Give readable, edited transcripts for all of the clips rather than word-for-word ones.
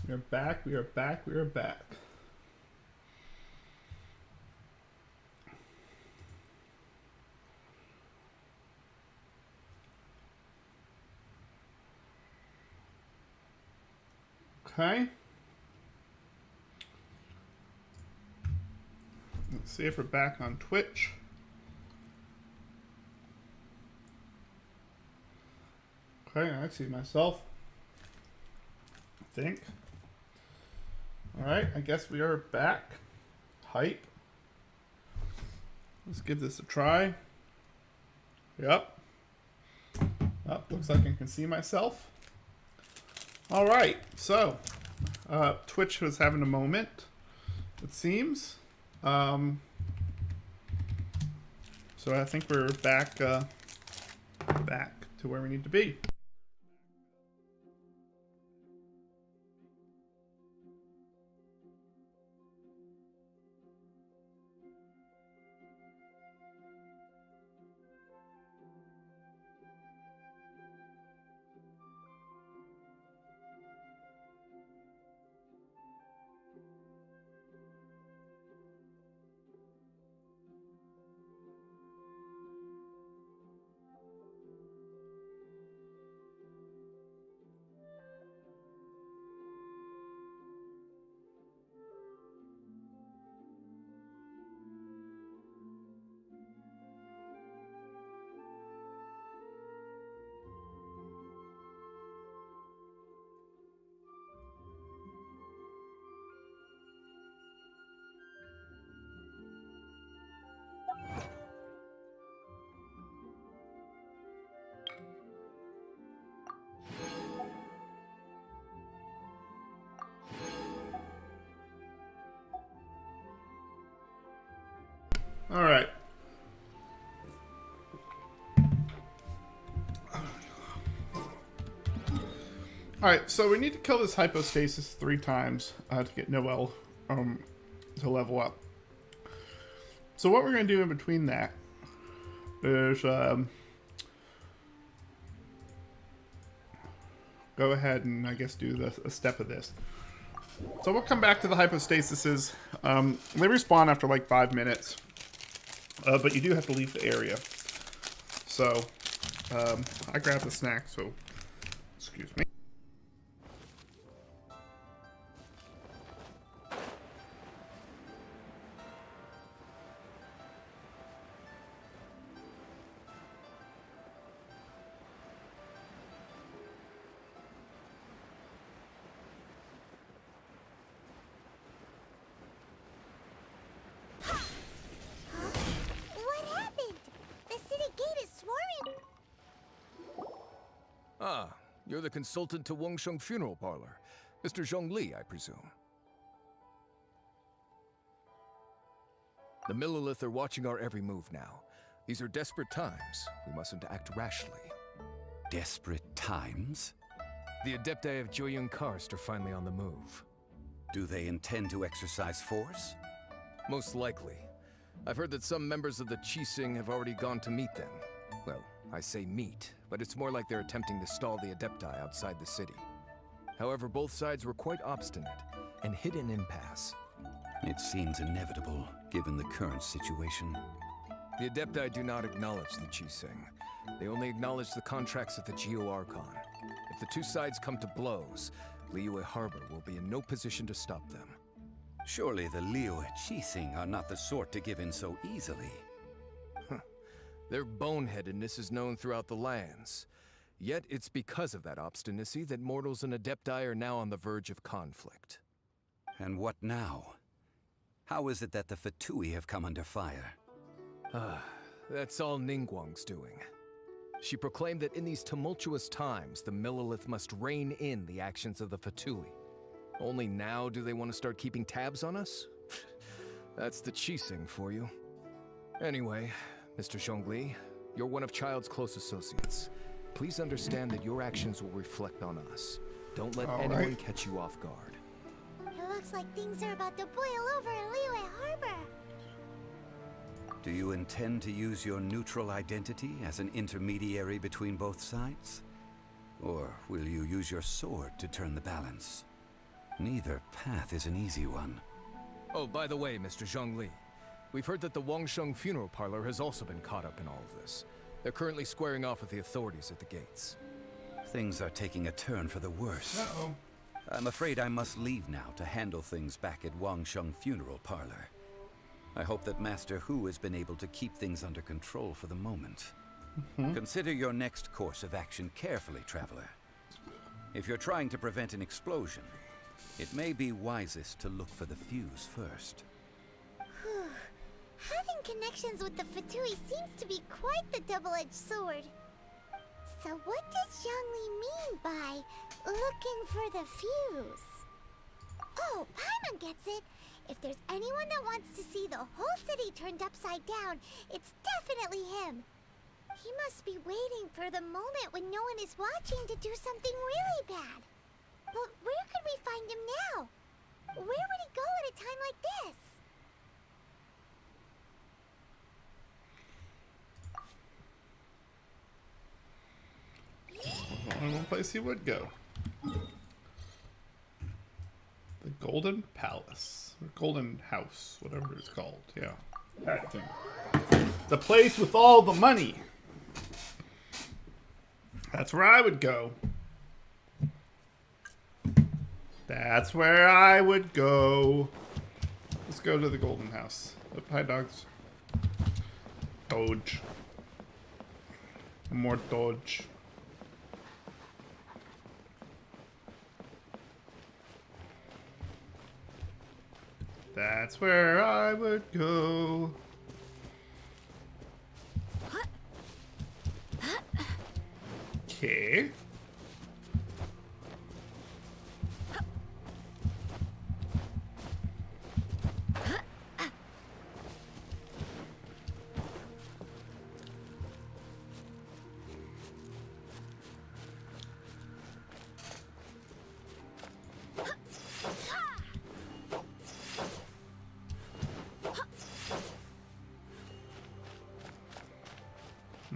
We are back. We are back. We are back. Okay. Let's see if we're back on Twitch. Okay, I see myself. I think. Alright, I guess we are back. Hype. Let's give this a try. Yep. Oh, looks like I can see myself. Alright, so Twitch was having a moment, it seems. So I think we're back back to where we need to be. All right. All right, so we need to kill this hypostasis 3 times to get Noel to level up. So what we're going to do in between that is go ahead and I guess do a step of this. So we'll come back to the hypostasises. They respawn after like 5 minutes. But you do have to leave the area. So, I grabbed a snack, so excuse me. Ah, you're the consultant to Wengsheng Funeral Parlor. Mr. Zhongli, I presume. The Millilith are watching our every move now. These are desperate times. We mustn't act rashly. Desperate times? The Adepti of Joyun Karst are finally on the move. Do they intend to exercise force? Most likely. I've heard that some members of the Qixing have already gone to meet them. Well, I say meet, but it's more like they're attempting to stall the Adepti outside the city. However, both sides were quite obstinate and hit an impasse. It seems inevitable, given the current situation. The Adepti do not acknowledge the Qixing. They only acknowledge the contracts of the Geo-Archon. If the two sides come to blows, Liyue Harbor will be in no position to stop them. Surely the Liyue Qixing are not the sort to give in so easily. Their boneheadedness is known throughout the lands. Yet it's because of that obstinacy that mortals and Adepti are now on the verge of conflict. And what now? How is it that the Fatui have come under fire? That's all Ningguang's doing. She proclaimed that in these tumultuous times, the Millilith must rein in the actions of the Fatui. Only now do they want to start keeping tabs on us? That's the Qixing for you. Anyway, Mr. Zhongli, you're one of Child's close associates. Please understand that your actions will reflect on us. Don't let anyone catch you off guard. It looks like things are about to boil over in Liyue Harbor. Do you intend to use your neutral identity as an intermediary between both sides? Or will you use your sword to turn the balance? Neither path is an easy one. Oh, by the way, Mr. Zhongli, we've heard that the Wangsheng funeral parlor has also been caught up in all of this. They're currently squaring off with the authorities at the gates. Things are taking a turn for the worse. Uh-oh. I'm afraid I must leave now to handle things back at Wangsheng Funeral Parlor. I hope that Master Hu has been able to keep things under control for the moment. Consider your next course of action carefully, Traveler. If you're trying to prevent an explosion, it may be wisest to look for the fuse first. Having connections with the Fatui seems to be quite the double-edged sword. So what does Zhongli mean by looking for the fuse? Oh, Paimon gets it. If there's anyone that wants to see the whole city turned upside down, it's definitely him. He must be waiting for the moment when no one is watching to do something really bad. But where could we find him now? Where would he go at a time like this? Only one place he would go. The Golden Palace. Or Golden House, whatever it's called. Yeah. That thing. The place with all the money. That's where I would go. That's where I would go. Let's go to the Golden House. Oh, hi, dogs. Doge. More Doge. That's where I would go. Okay.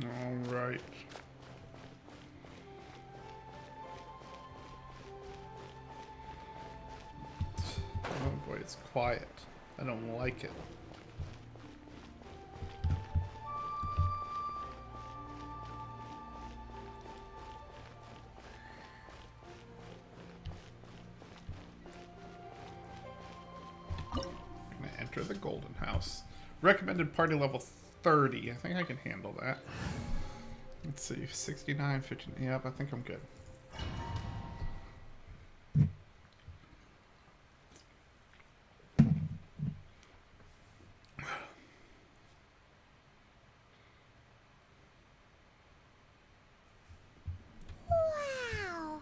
All right. Oh boy, it's quiet. I don't like it. I'm gonna enter the Golden House. Recommended party level 30. I think I can handle that. Let's see, 69, 59. Yep, I think I'm good. Wow!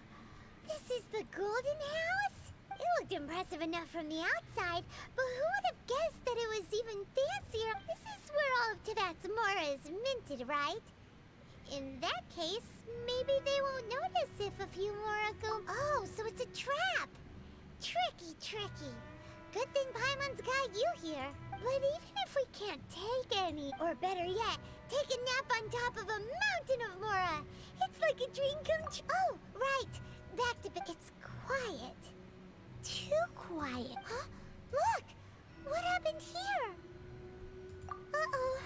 This is the Golden House? It looked impressive enough from the outside, but who would have guessed that it was even fancier? This is where all of Tibet's Mora is minted, right? In that case, maybe they won't notice if a few Mora go... Oh, so it's a trap! Tricky, tricky. Good thing Paimon's got you here. But even if we can't take any, or better yet, take a nap on top of a mountain of Mora, it's like a dream come true. Oh, right. Back to bed. It's quiet. Too quiet. Huh? Look! What happened here? Uh-oh.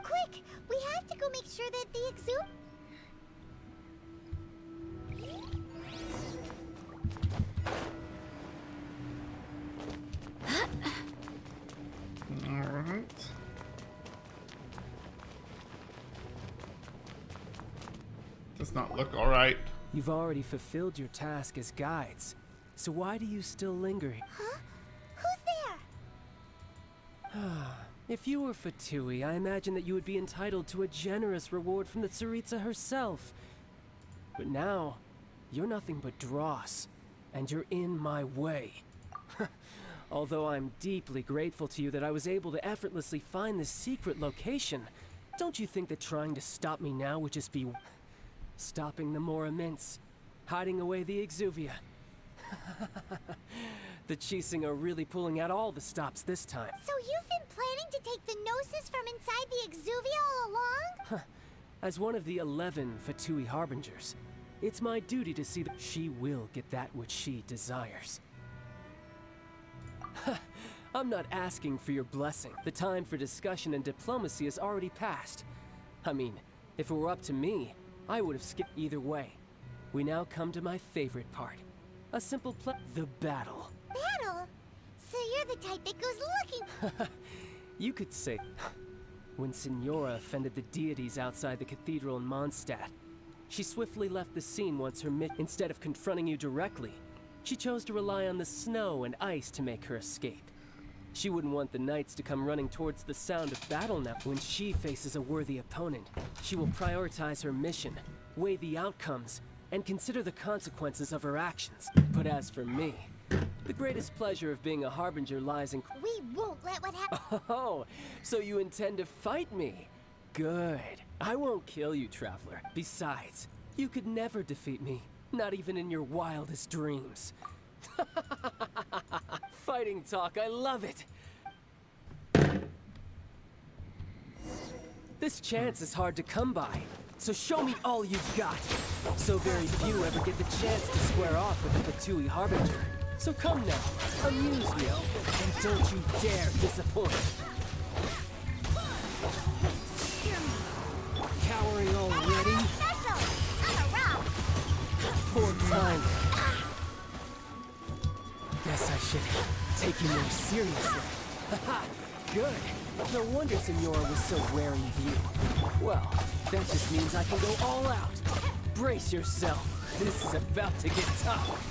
Quick! We have to go make sure that the exude... Alright. Does not look alright. You've already fulfilled your task as guides, so why do you still linger? Huh? Who's there? If you were Fatui, I imagine that you would be entitled to a generous reward from the Tsaritsa herself. But now, you're nothing but dross, and you're in my way. Although I'm deeply grateful to you that I was able to effortlessly find this secret location, don't you think that trying to stop me now would just be stopping the Mora Mints, hiding away the Exuvia? The Chising are really pulling out all the stops this time. So you've been planning to take the Gnosis from inside the Exuvia all along? As one of the 11 Fatui Harbingers, it's my duty to see that she will get that which she desires. I'm not asking for your blessing. The time for discussion and diplomacy has already passed. I mean, if it were up to me, I would have skipped either way. We now come to my favorite part. A simple the battle. Battle? So you're the type that goes looking... You could say... When Signora offended the deities outside the cathedral in Mondstadt, she swiftly left the scene once her instead of confronting you directly, she chose to rely on the snow and ice to make her escape. She wouldn't want the knights to come running towards the sound of battle now. When she faces a worthy opponent, she will prioritize her mission, weigh the outcomes, and consider the consequences of her actions. But as for me, the greatest pleasure of being a harbinger lies in... We won't let what happen... Oh, so you intend to fight me? Good. I won't kill you, Traveler. Besides, you could never defeat me, not even in your wildest dreams. Fighting talk, I love it! This chance is hard to come by, so show me all you've got. So very few ever get the chance to square off with the Fatui Harbinger. So come now, amuse me, and don't you dare disappoint. Cowering already? Special! I'm a rock! Poor time. Guess I should take you more seriously. Haha, good. No wonder Signora was so wary of you. Well, that just means I can go all out. Brace yourself. This is about to get tough.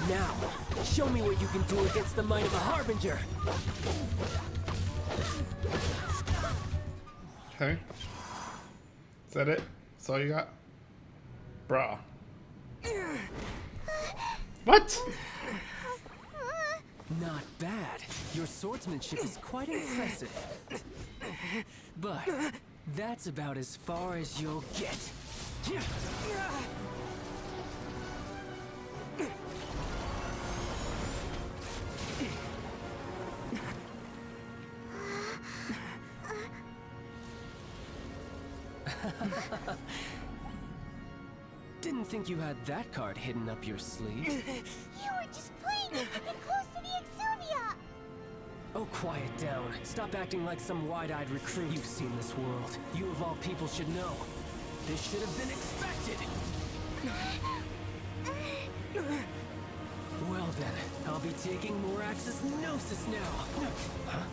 Now, show me what you can do against the might of a Harbinger. Okay. Is that it? That's all you got? Bruh. What? Not bad. Your swordsmanship is quite impressive. But that's about as far as you'll get. Didn't think you had that card hidden up your sleeve. You were just playing us to get close to the Exuvia! Oh, quiet down. Stop acting like some wide-eyed recruit. You've seen this world. You of all people should know. This should have been expected. Well then, I'll be taking more Axis Gnosis now. Huh?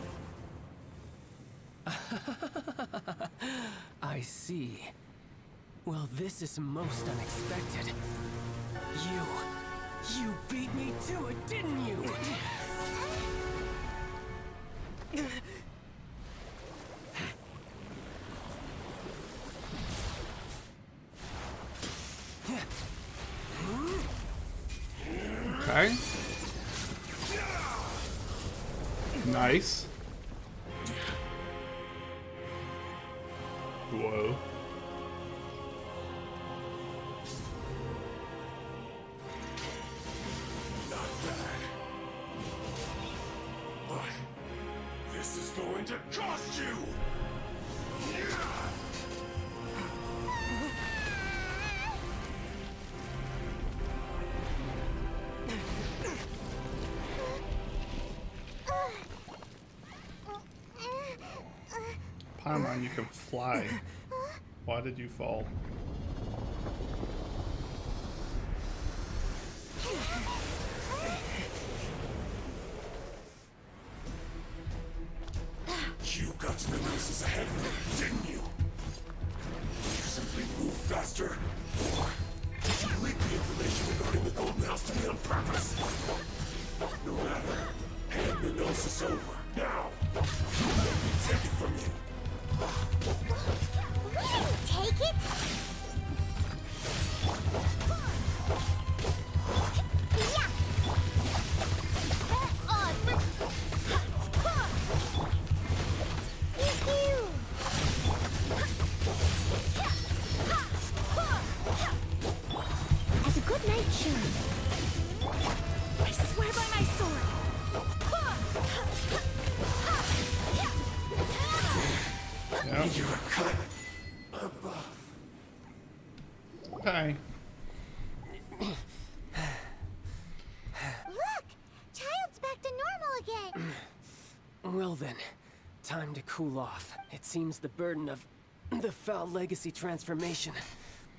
I see. Well, this is most unexpected. You beat me to it, didn't you? Okay. Nice. Whoa. Not bad. But this is going to cost you! Paimon, you can fly. Why did you fall? You got to the noses ahead of me, didn't you? Did you simply move faster? Or did you leak the information regarding the Golden House to me on purpose? No matter. Hand the gnosis over, now! Let me take it from you! Take it? Yeah! As a good knight should. I swear by my sword! Yeah. You're a cut above. Okay. Look! Child's back to normal again! Well then, time to cool off. It seems the burden of the foul legacy transformation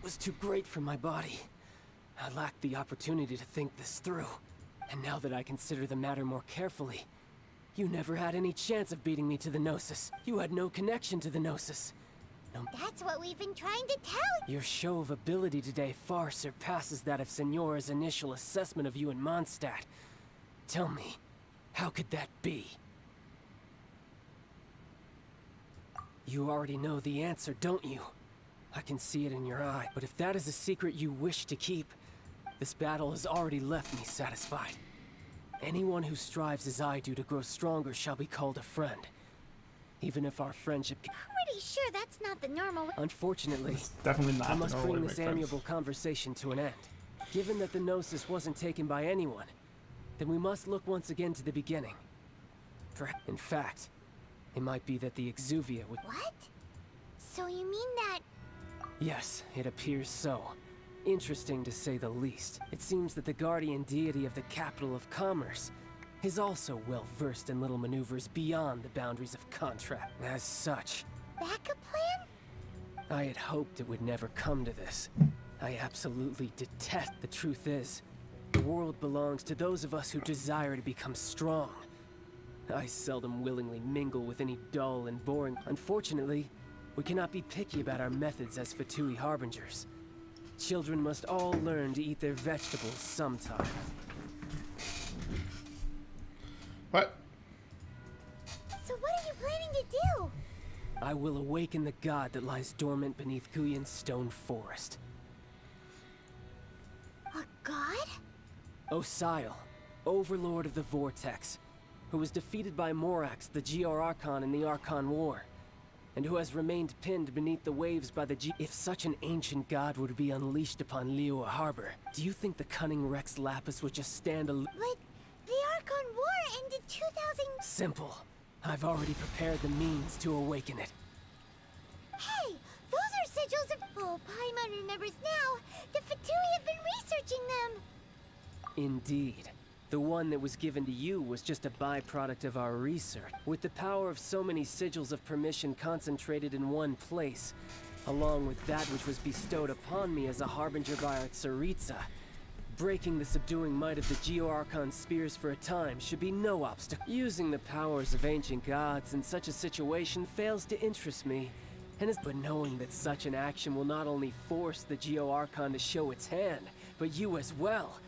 was too great for my body. I lacked the opportunity to think this through. And now that I consider the matter more carefully, you never had any chance of beating me to the Gnosis. You had no connection to the Gnosis. No. That's what we've been trying to tell you. Your show of ability today far surpasses that of Signora's initial assessment of you in Mondstadt. Tell me, how could that be? You already know the answer, don't you? I can see it in your eye, but if that is a secret you wish to keep, this battle has already left me satisfied. Anyone who strives as I do to grow stronger shall be called a friend. Even if our friendship... Pretty sure that's not the normal way. Unfortunately, It's definitely not I the must normal way bring to this make friends. amiable conversation to an end. Given that the Gnosis wasn't taken by anyone, then we must look once again to the beginning. In fact, it might be that the Exuvia would... What? So you mean that... Yes, it appears so. Interesting to say the least. It seems that the guardian deity of the capital of commerce is also well versed in little maneuvers beyond the boundaries of contract. As such, backup plan? I had hoped it would never come to this. I absolutely detest. The truth is, the world belongs to those of us who desire to become strong. I seldom willingly mingle with any dull and boring. Unfortunately, we cannot be picky about our methods as Fatui harbingers. Children must all learn to eat their vegetables sometime. What? So what are you planning to do? I will awaken the god that lies dormant beneath Guyan's stone forest. A god? Osial, overlord of the Vortex, who was defeated by Morax, the GR Archon in the Archon War, and who has remained pinned beneath the waves by the If such an ancient god were to be unleashed upon Liyue Harbor, do you think the cunning Rex Lapis would just stand But the Archon War ended 2000... Simple. I've already prepared the means to awaken it. Hey! Those are sigils of... Oh, Paimon remembers now. The Fatui have been researching them. Indeed. The one that was given to you was just a byproduct of our research. With the power of so many sigils of permission concentrated in one place, along with that which was bestowed upon me as a harbinger by our Tsaritsa, breaking the subduing might of the Geo-Archon spears for a time should be no obstacle. Using the powers of ancient gods in such a situation fails to interest me, but knowing that such an action will not only force the Geo-Archon to show its hand, but you as well.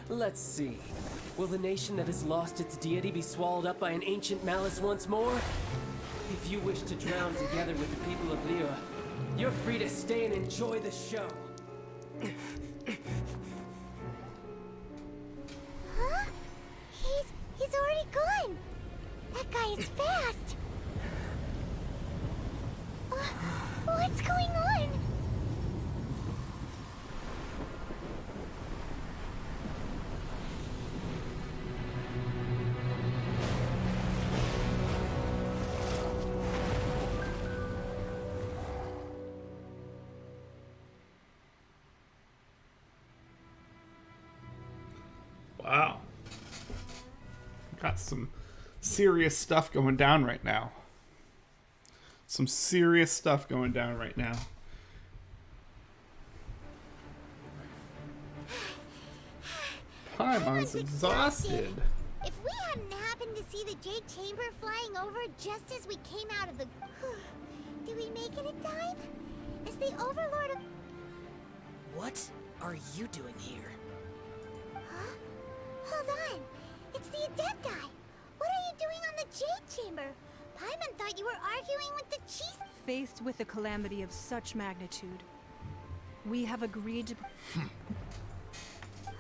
Let's see. Will the nation that has lost its deity be swallowed up by an ancient malice once more? If you wish to drown together with the people of Liyue, you're free to stay and enjoy the show. Huh? He's already gone. That guy is fast. What's going on? Wow. Got some serious stuff going down right now. Some serious stuff going down right now. Paimon's exhausted. If we hadn't happened to see the Jade Chamber flying over just as we came out of the... Did we make it in time? Is the Overlord of... What are you doing here? Huh? Hold on. It's the Adepti. What are you doing on the Jade Chamber? Paimon thought you were arguing with the chief. Faced with a calamity of such magnitude, we have agreed to...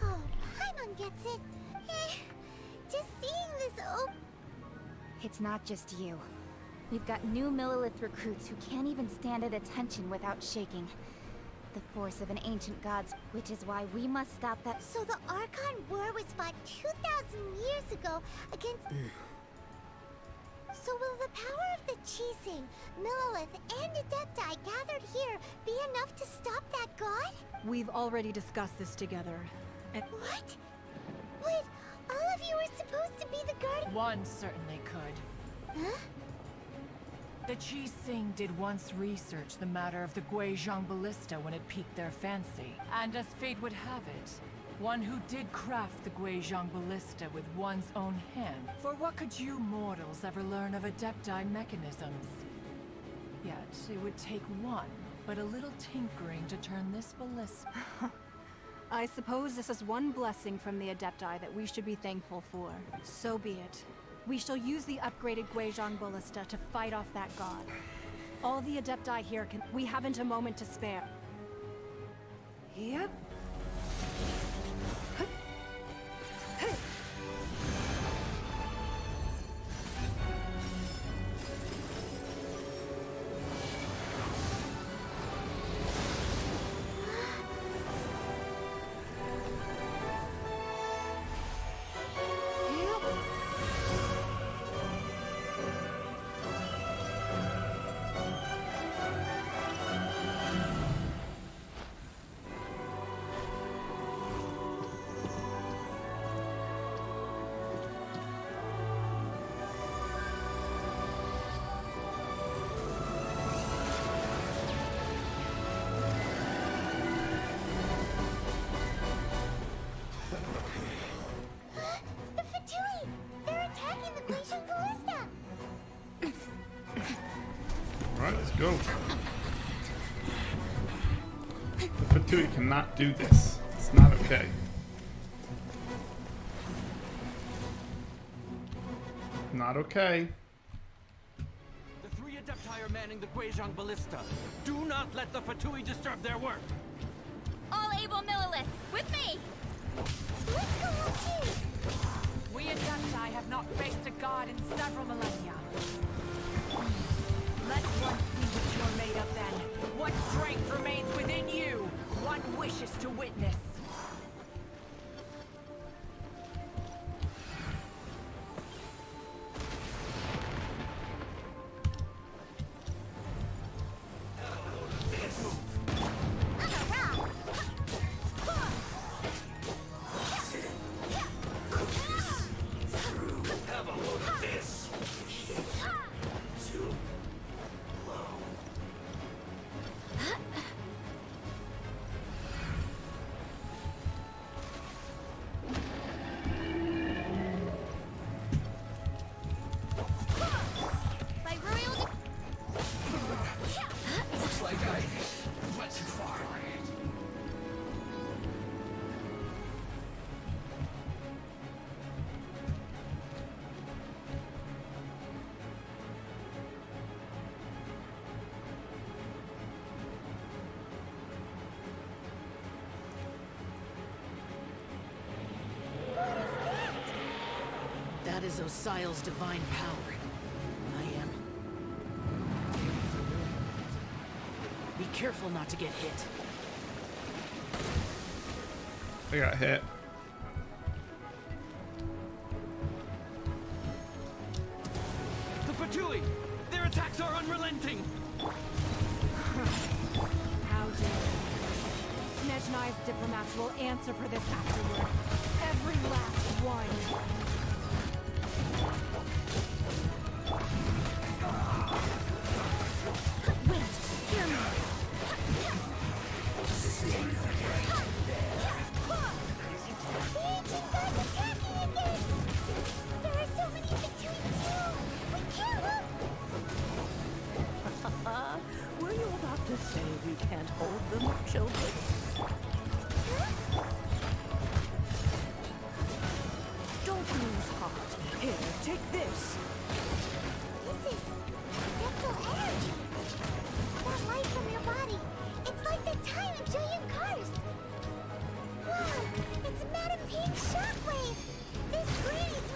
Oh, Paimon gets it. Just seeing this It's not just you. We've got new Millilith recruits who can't even stand at attention without shaking. The force of an ancient god's, which is why we must stop that. So the Archon War was fought 2,000 years ago against... So will the power of the Chising, Millilith, and Adepti gathered here be enough to stop that god? We've already discussed this together. What? Wait, all of you were supposed to be the guard... One certainly could. Huh? The Qi-Sing did once research the matter of the Guizhong Ballista when it piqued their fancy. And as fate would have it, one who did craft the Guizhong Ballista with one's own hand. For what could you mortals ever learn of Adepti mechanisms? Yet, it would take one, but a little tinkering to turn this ballista. I suppose this is one blessing from the Adepti that we should be thankful for. So be it. We shall use the upgraded Guizhong Ballista to fight off that god. All the Adepti here can... We haven't a moment to spare. Yep. The Fatui! They're attacking the Guizhong Ballista! Alright, let's go. The Fatui cannot do this. It's not okay. Not okay. The three Adepti are manning the Guizhong Ballista. Do not let the Fatui disturb their work. All able Millilith, with me! Let's go out too! We Adepti have not faced a god in several millennia. Let one see what you're made of then. What strength remains within you? One wishes to witness. Have a load of this. Too low. By royal... Looks like I went too far. That is Osial's divine power. I am very familiar with it. Be careful not to get hit. I got hit. The Fatui! Their attacks are unrelenting! How dare you. Snezhnai's diplomats will answer for this afterward. Every last one. Wait, hear me. The ancient god's attacking again! There are so many Fatui too! We can't look! Were you about to say we can't hold them, children? Don't lose heart. Here, take this. This is dental energy. That light from your body. It's like the time of Julian Karst. Wow, it's Madame Ping's shockwave. This granny's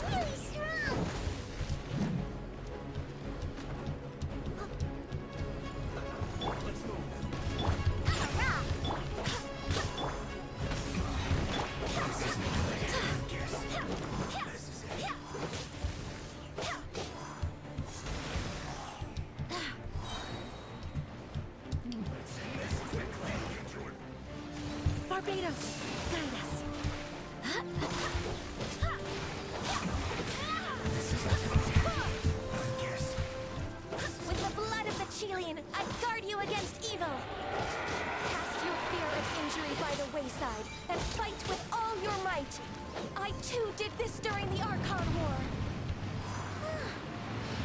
too did this during the Archon War.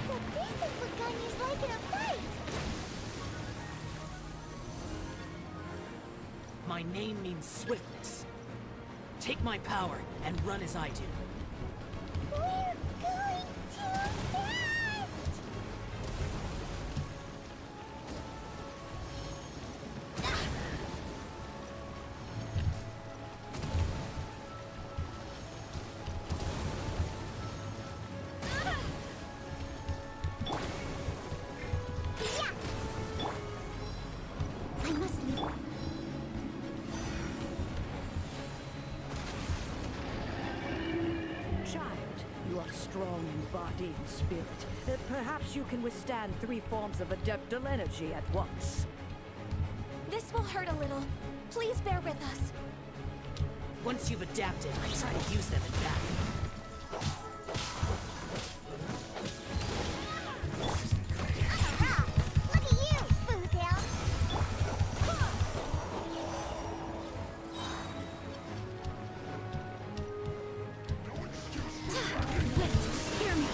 So this is what Ganyu's like in a fight! My name means swiftness. Take my power and run as I do. We're going too fast! I must leave. Child, you are strong in body and spirit. Perhaps you can withstand 3 forms of adeptal energy at once. This will hurt a little. Please bear with us. Once you've adapted, try to use them in battle. Look at you, Foozle! Wait, hear me.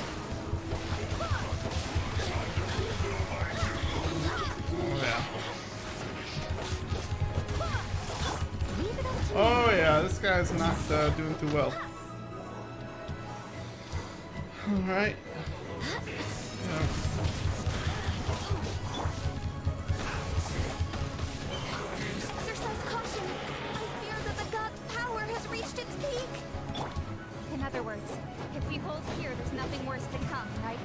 Oh yeah, this guy's not doing too well. Alright. Yeah. Exercise caution. I fear that the god's power has reached its peak. In other words, if we hold here, there's nothing worse to come, right?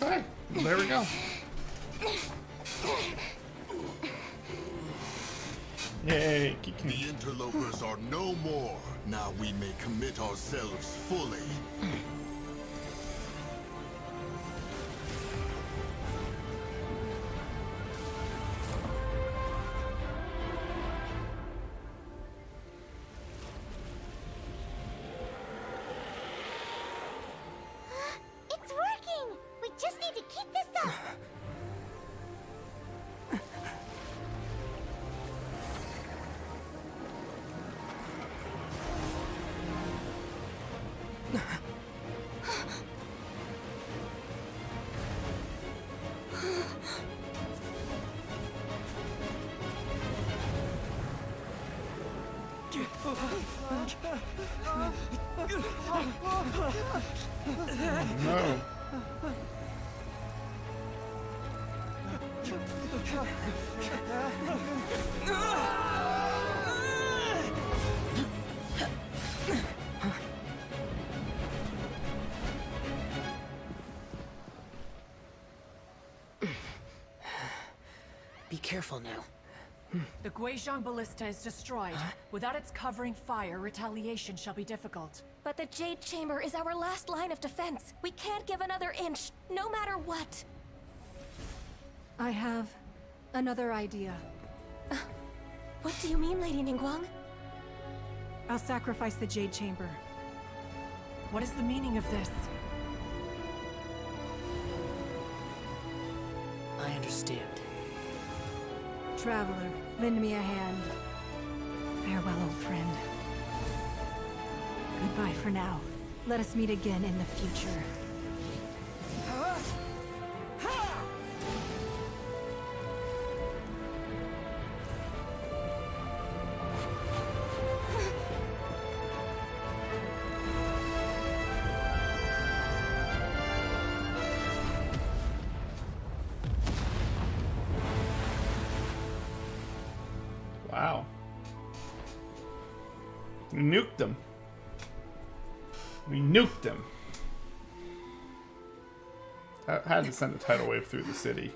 Okay, there we go. Yay, Kikin. The interlopers are no more. Now we may commit ourselves fully. It's working! We just need to keep this up! No. Be careful now. The Guizhong Ballista is destroyed. Without its covering fire, retaliation shall be difficult. But the Jade Chamber is our last line of defense. We can't give another inch, no matter what. I have another idea. What do you mean, Lady Ningguang? I'll sacrifice the Jade Chamber. What is the meaning of this? I understand. Traveler, lend me a hand. Farewell, old friend. Goodbye for now. Let us meet again in the future. Wow. Nuked them. We nuked them. I had to send a tidal wave through the city.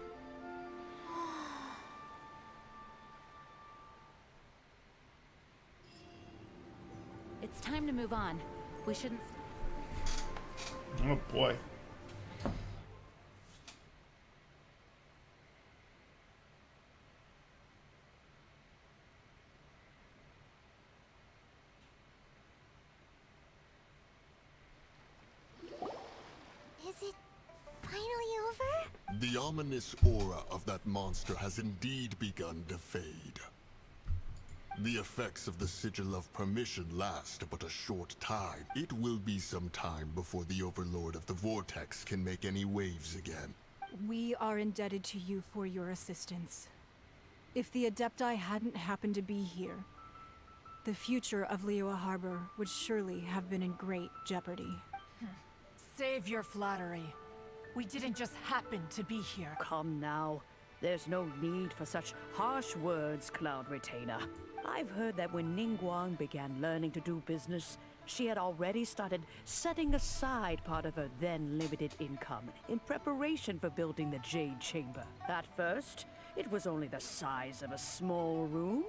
It's time to move on. We shouldn't... Oh boy. Is it finally over? The ominous aura of that monster has indeed begun to fade. The effects of the Sigil of Permission last but a short time. It will be some time before the Overlord of the Vortex can make any waves again. We are indebted to you for your assistance. If the Adepti hadn't happened to be here, the future of Liyue Harbor would surely have been in great jeopardy. Save your flattery. We didn't just happen to be here. Come now. There's no need for such harsh words, Cloud Retainer. I've heard that when Ningguang began learning to do business, she had already started setting aside part of her then limited income in preparation for building the Jade Chamber. At first, it was only the size of a small room,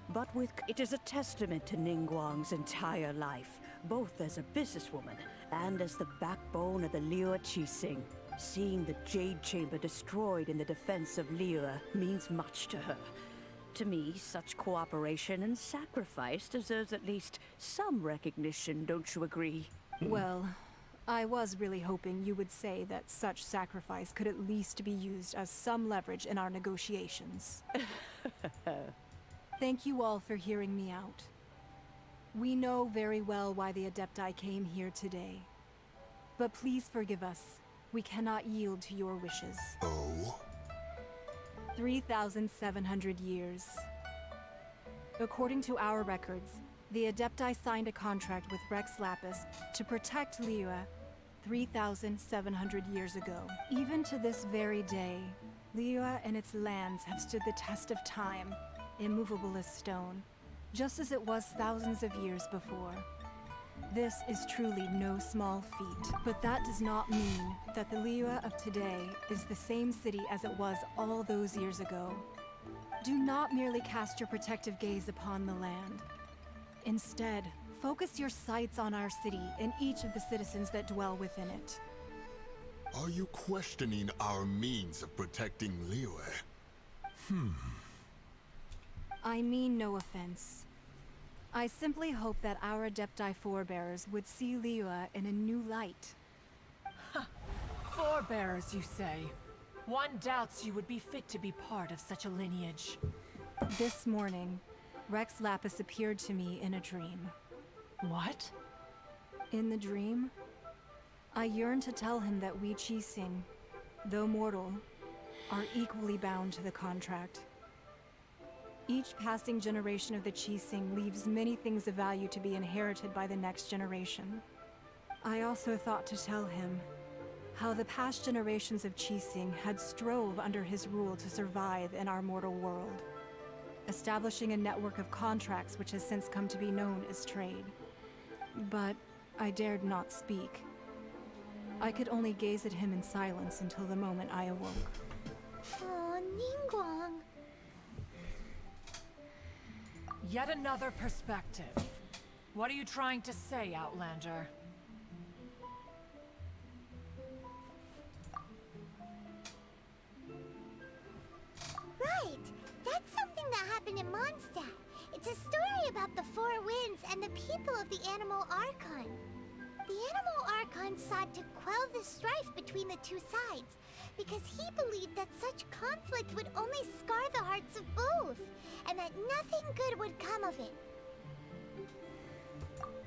but it is a testament to Ningguang's entire life, both as a businesswoman and as the backbone of the Liyue Qixing. Seeing the Jade Chamber destroyed in the defense of Liyue means much to her. To me, such cooperation and sacrifice deserves at least some recognition, don't you agree? Well, I was really hoping you would say that such sacrifice could at least be used as some leverage in our negotiations. Thank you all for hearing me out. We know very well why the Adepti came here today. But please forgive us. We cannot yield to your wishes. Oh? 3,700 years. According to our records, the Adepti signed a contract with Rex Lapis to protect Liyue 3,700 years ago. Even to this very day, Liyue and its lands have stood the test of time, immovable as stone, just as it was thousands of years before. This is truly no small feat, but that does not mean that the Liyue of today is the same city as it was all those years ago. Do not merely cast your protective gaze upon the land. Instead, focus your sights on our city and each of the citizens that dwell within it. Are you questioning our means of protecting Liyue? I mean no offense. I simply hope that our Adepti forebears would see Liyue in a new light. Forebearers, you say? One doubts you would be fit to be part of such a lineage. This morning, Rex Lapis appeared to me in a dream. What? In the dream, I yearned to tell him that we Qixing, though mortal, are equally bound to the contract. Each passing generation of the Qixing leaves many things of value to be inherited by the next generation. I also thought to tell him how the past generations of Qixing had strove under his rule to survive in our mortal world, establishing a network of contracts which has since come to be known as trade. But I dared not speak. I could only gaze at him in silence until the moment I awoke. Oh, Ningguang. Yet another perspective. What are you trying to say, Outlander? Right! That's something that happened in Mondstadt. It's a story about the Four Winds and the people of the Animal Archon. The Animal Archon sought to quell the strife between the two sides, because he believed that such conflict would only scar the hearts of both, and that nothing good would come of it.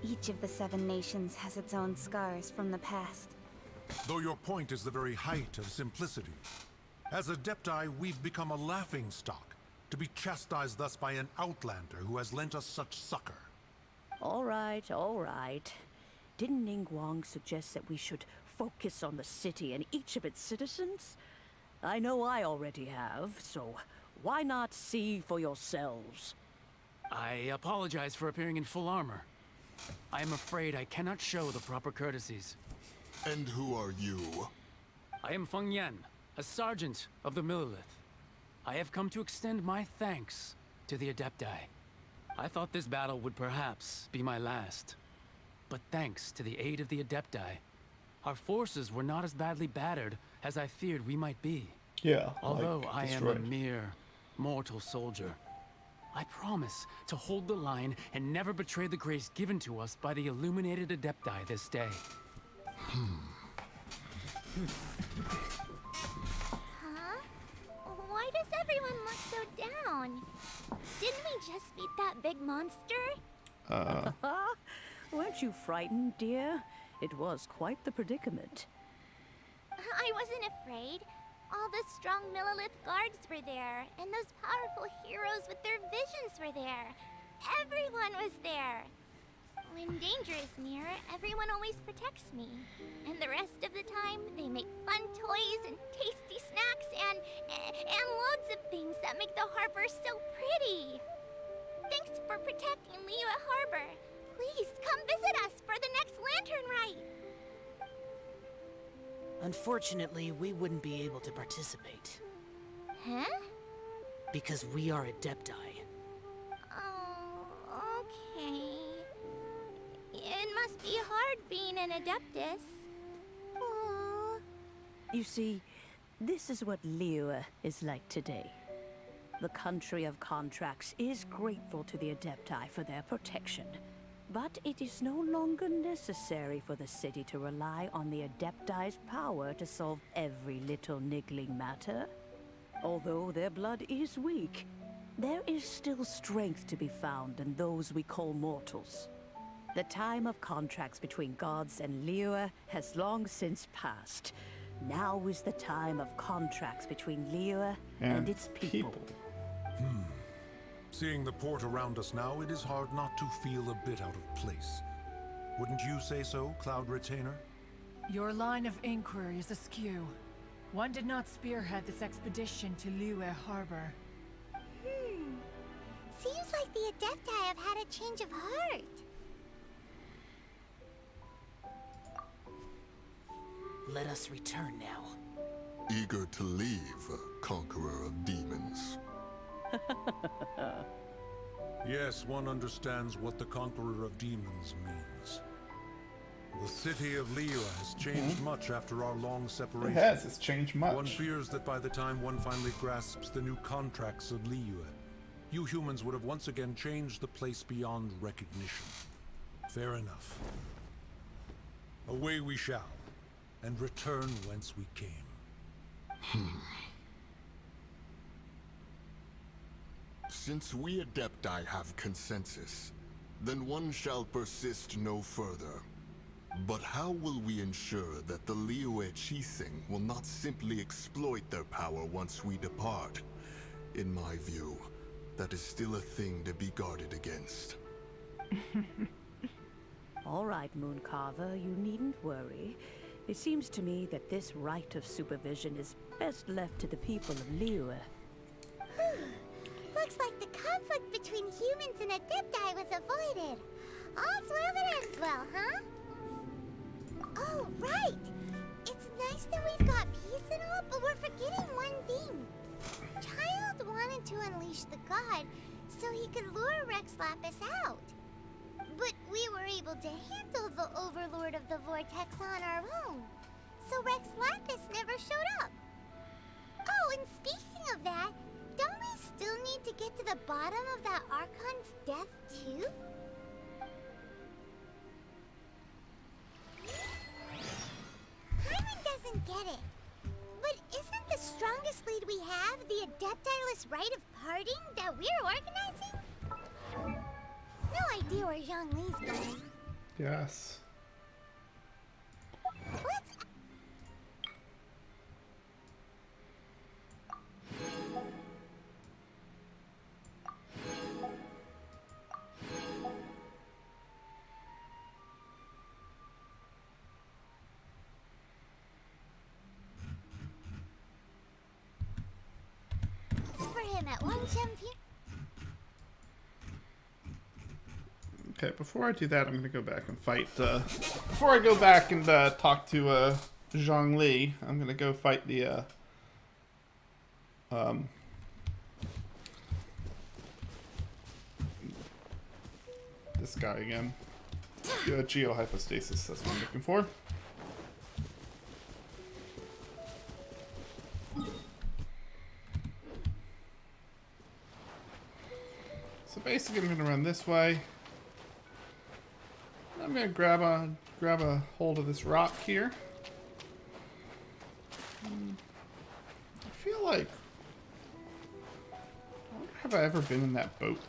Each of the 7 nations has its own scars from the past. Though your point is the very height of simplicity. As Adepti, we've become a laughingstock, to be chastised thus by an outlander who has lent us such succor. All right, all right. Didn't Ningguang suggest that we should focus on the city and each of its citizens? I know I already have, so why not see for yourselves? I apologize for appearing in full armor. I am afraid I cannot show the proper courtesies. And who are you? I am Feng Yan, a sergeant of the Millelith. I have come to extend my thanks to the Adepti. I thought this battle would perhaps be my last. But thanks to the aid of the Adepti, our forces were not as badly battered as I feared we might be. Yeah. Although like, I am destroyed. a mere mortal soldier, I promise to hold the line and never betray the grace given to us by the illuminated Adepti this day. Huh? Why does everyone look so down? Didn't we just beat that big monster? Weren't you frightened, dear? It was quite the predicament. I wasn't afraid. All the strong Millelith guards were there, and those powerful heroes with their visions were there. Everyone was there. When danger is near, everyone always protects me. And the rest of the time, they make fun toys and tasty snacks and loads of things that make the harbor so pretty. Thanks for protecting Liyue Harbor. Please come visit us for the next lantern rite. Unfortunately, we wouldn't be able to participate. Huh? Because we are Adepti. Oh, okay. It must be hard being an Adeptus. Aww. You see, this is what Liyue is like today. The country of contracts is grateful to the Adepti for their protection. But it is no longer necessary for the city to rely on the Adepti's power to solve every little niggling matter. Although their blood is weak, there is still strength to be found in those we call mortals. The time of contracts between gods and Liyue has long since passed. Now is the time of contracts between Liyue and its people. Seeing the port around us now, it is hard not to feel a bit out of place. Wouldn't you say so, Cloud Retainer? Your line of inquiry is askew. One did not spearhead this expedition to Liyue Harbor. Seems like the Adepti have had a change of heart. Let us return now. Eager to leave, Conqueror of Demons. Yes, one understands what the Conqueror of Demons means. The city of Liyue has changed much after our long separation. It has. It's changed much. One fears that by the time one finally grasps the new contracts of Liyue, you humans would have once again changed the place beyond recognition. Fair enough. Away we shall, and return whence we came. Since we Adepti have consensus, then one shall persist no further. But how will we ensure that the Liyue Qixing will not simply exploit their power once we depart? In my view, that is still a thing to be guarded against. All right, Mooncarver, you needn't worry. It seems to me that this right of supervision is best left to the people of Liyue. Looks like the conflict between humans and Adepti was avoided. All's well that ends well, huh? Oh, right! It's nice that we've got peace and all, but we're forgetting one thing. Child wanted to unleash the god so he could lure Rex Lapis out. But we were able to handle the Overlord of the Vortex on our own. So Rex Lapis never showed up. Oh, and speaking of that, don't we still need to get to the bottom of that Archon's death, too? Hyman doesn't get it. But isn't the strongest lead we have the Adeptiless rite of parting that we're organizing? No idea where Zhang Li's going. Yes. For him at one champion. Okay, before I do that, I'm gonna go back and fight. Before I go back and talk to Zhongli, I'm gonna go fight the this guy again. Geohypostasis, that's what I'm looking for. So basically, I'm gonna run this way. I'm gonna grab a hold of this rock here. I feel like, I wonder have I ever been in that boat?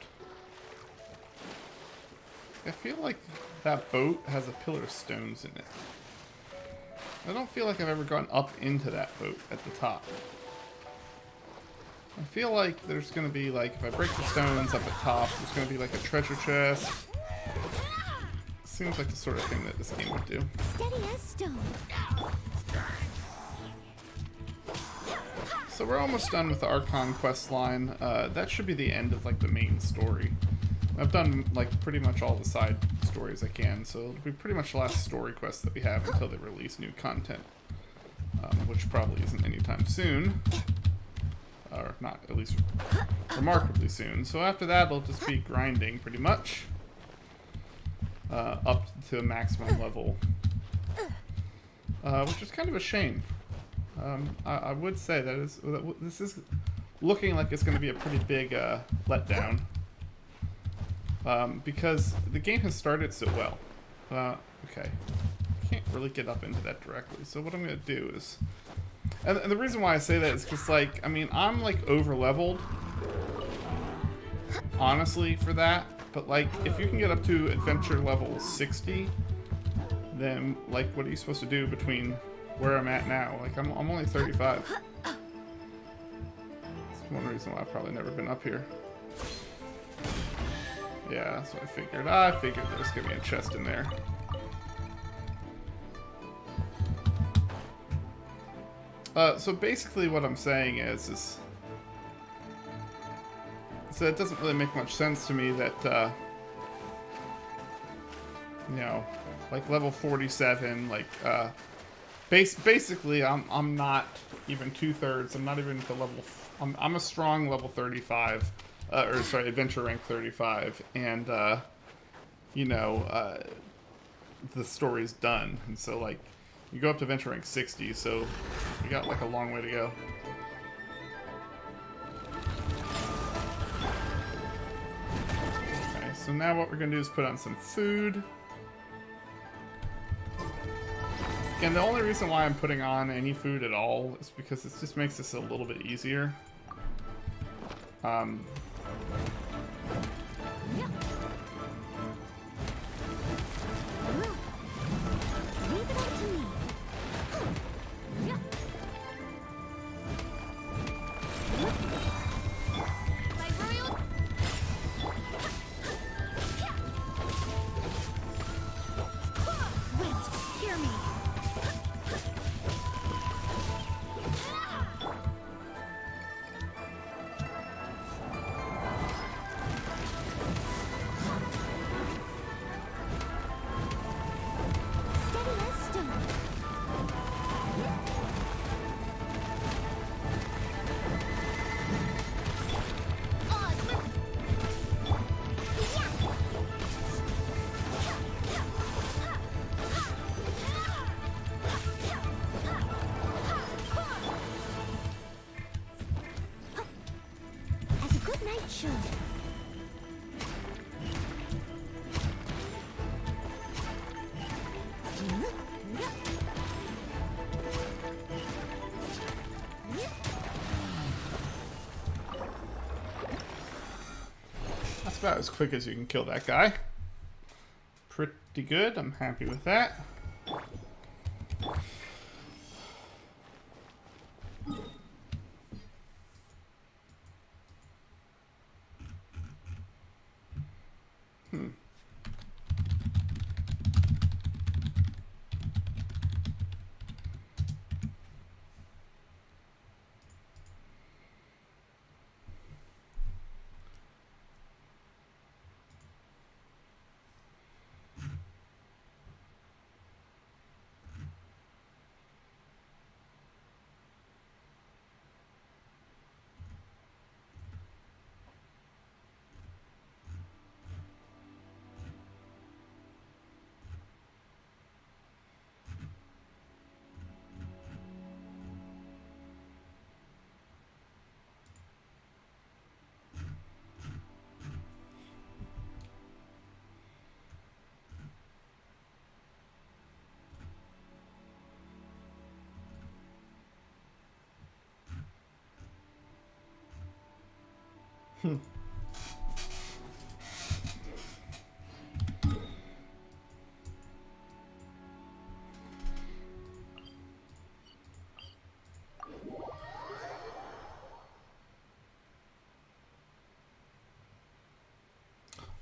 I feel like that boat has a pillar of stones in it. I don't feel like I've ever gone up into that boat at the top. I feel like there's gonna be like, if I break the stones up at top, there's gonna be like a treasure chest. Seems like the sort of thing that this game would do. Steady as stone. So we're almost done with the Archon quest line. That should be the end of like the main story. I've done like pretty much all the side stories I can, so it'll be pretty much the last story quest that we have until they release new content, which probably isn't anytime soon, or not at least remarkably soon. So after that, it'll just be grinding pretty much up to a maximum level, which is kind of a shame. I would say that this is looking like it's going to be a pretty big letdown. Because the game has started so well. Okay. I can't really get up into that directly. So what I'm going to do is... And the reason why I say that is because, like, I mean, I'm, like, over-leveled. Honestly, for that. But, like, if you can get up to adventure level 60, then, like, what are you supposed to do between where I'm at now? Like, I'm only 35. That's one reason why I've probably never been up here. Yeah, that's what I figured. I figured there's gonna be a chest in there. So basically what I'm saying is so it doesn't really make much sense to me that, you know, like level 47, like, basically I'm not even 2/3, I'm not even to level, I'm a strong level 35. Or sorry, adventure rank 35, and you know, the story's done, and so like you go up to adventure rank 60, so you got like a long way to go. Okay, so now what we're gonna do is put on some food. Again, the only reason why I'm putting on any food at all is because it just makes this a little bit easier. That's about as quick as you can kill that guy. pretty good. I'm happy with that.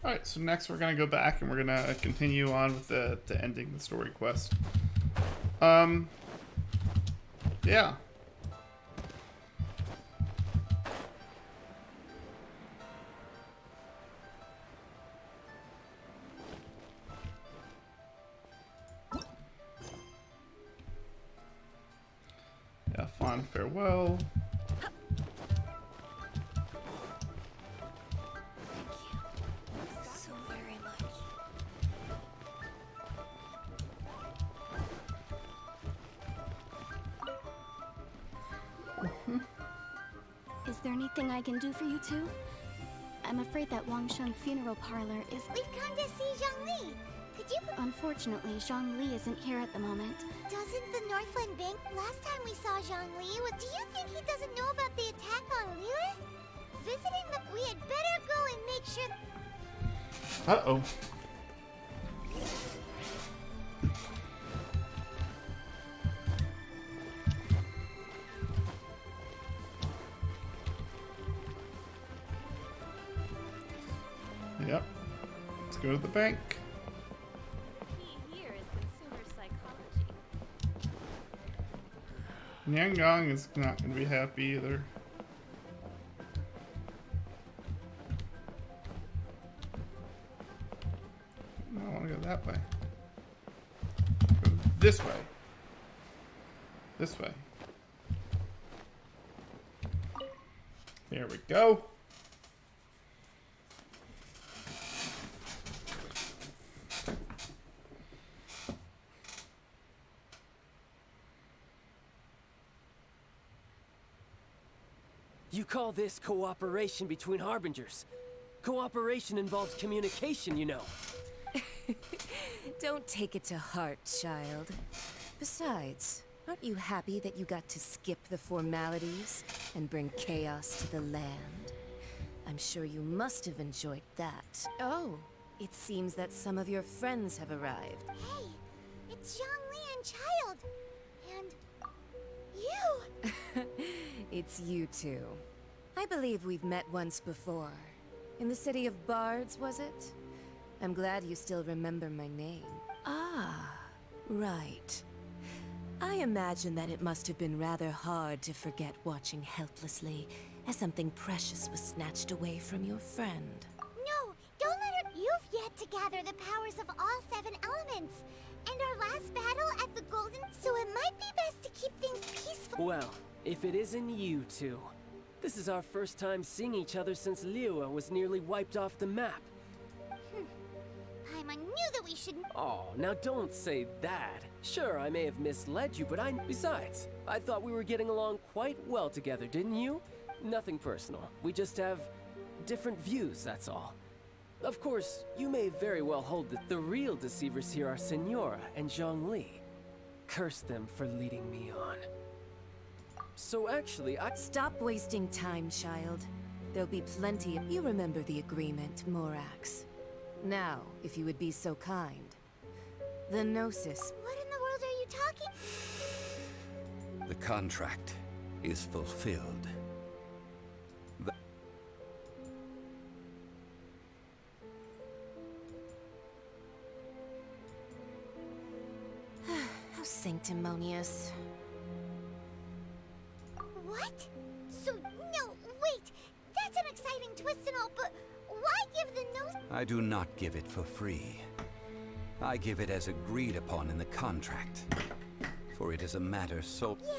Alright, so next we're going to go back and we're going to continue on with the ending the story quest. Yeah. Yeah, fond farewell. So very much. Is there anything I can do for you two? I'm afraid that Wangsheng Funeral Parlor is... We've come to see Zhongli. Could you... Unfortunately, Zhongli isn't here at the moment. Doesn't the Northland Bank... Last time we saw Zhongli, do you think he doesn't know about the attack on Liyue? Visiting the... We had better go and make sure... Uh-oh. Yep. Let's go to the bank. Key here is consumer psychology. Nyangong is not going to be happy either. No, I want to go that way. Go this way. This way. There we go. You call this cooperation between Harbingers? Cooperation involves communication, you know. Don't take it to heart, child. Besides, aren't you happy that you got to skip the formalities and bring chaos to the land? I'm sure you must have enjoyed that. Oh, it seems that some of your friends have arrived. Hey, it's Zhongli and Child. And... you! It's you two. I believe we've met once before. In the city of Bards, was it? I'm glad you still remember my name. Ah, right. I imagine that it must have been rather hard to forget watching helplessly as something precious was snatched away from your friend. No, don't let her... You've yet to gather the powers of all 7 elements. And our last battle at the Golden... So it might be best to keep things peaceful. Well, if it isn't you two. This is our first time seeing each other since Liyue was nearly wiped off the map. Paimon knew that we shouldn't... Oh, now don't say that. Sure, I may have misled you, but Besides, I thought we were getting along quite well together, didn't you? Nothing personal. We just have different views, that's all. Of course, you may very well hold that the real deceivers here are Senora and Zhongli. Curse them for leading me on. So actually, Stop wasting time, child. There'll be plenty of... You remember the agreement, Morax. Now, if you would be so kind. The Gnosis. What in the world are you talking? The contract is fulfilled. How sanctimonious. What? So, no, wait! That's an exciting twist and all, but why give the nose? I do not give it for free. I give it as agreed upon in the contract. For it is a matter so... Yeah,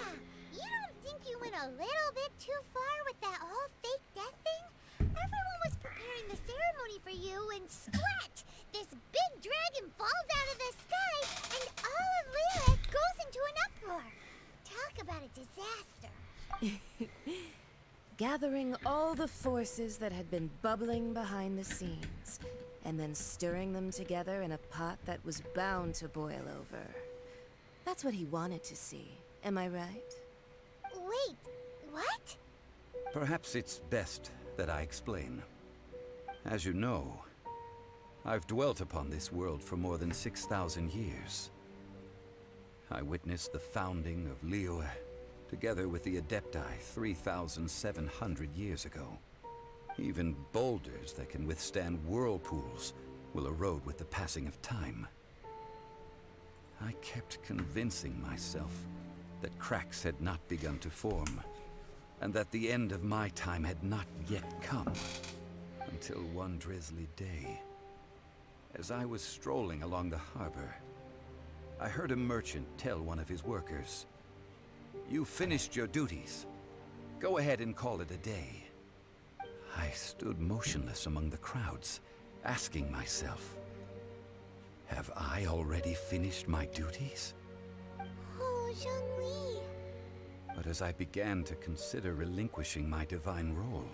you don't think you went a little bit too far with that whole fake death thing? Everyone was preparing the ceremony for you, and splat! This big dragon falls out of the sky, and all of Lilith goes into an uproar. Talk about a disaster. Gathering all the forces that had been bubbling behind the scenes, and then stirring them together in a pot that was bound to boil over. That's what he wanted to see, am I right? Wait, what? Perhaps it's best that I explain. As you know, I've dwelt upon this world for more than 6,000 years. I witnessed the founding of Liyue, together with the Adepti 3,700 years ago. Even boulders that can withstand whirlpools will erode with the passing of time. I kept convincing myself that cracks had not begun to form, and that the end of my time had not yet come. Until one drizzly day, as I was strolling along the harbor, I heard a merchant tell one of his workers, "You finished your duties. Go ahead and call it a day." I stood motionless among the crowds, asking myself, have I already finished my duties? Oh, Zhongli. But as I began to consider relinquishing my divine role,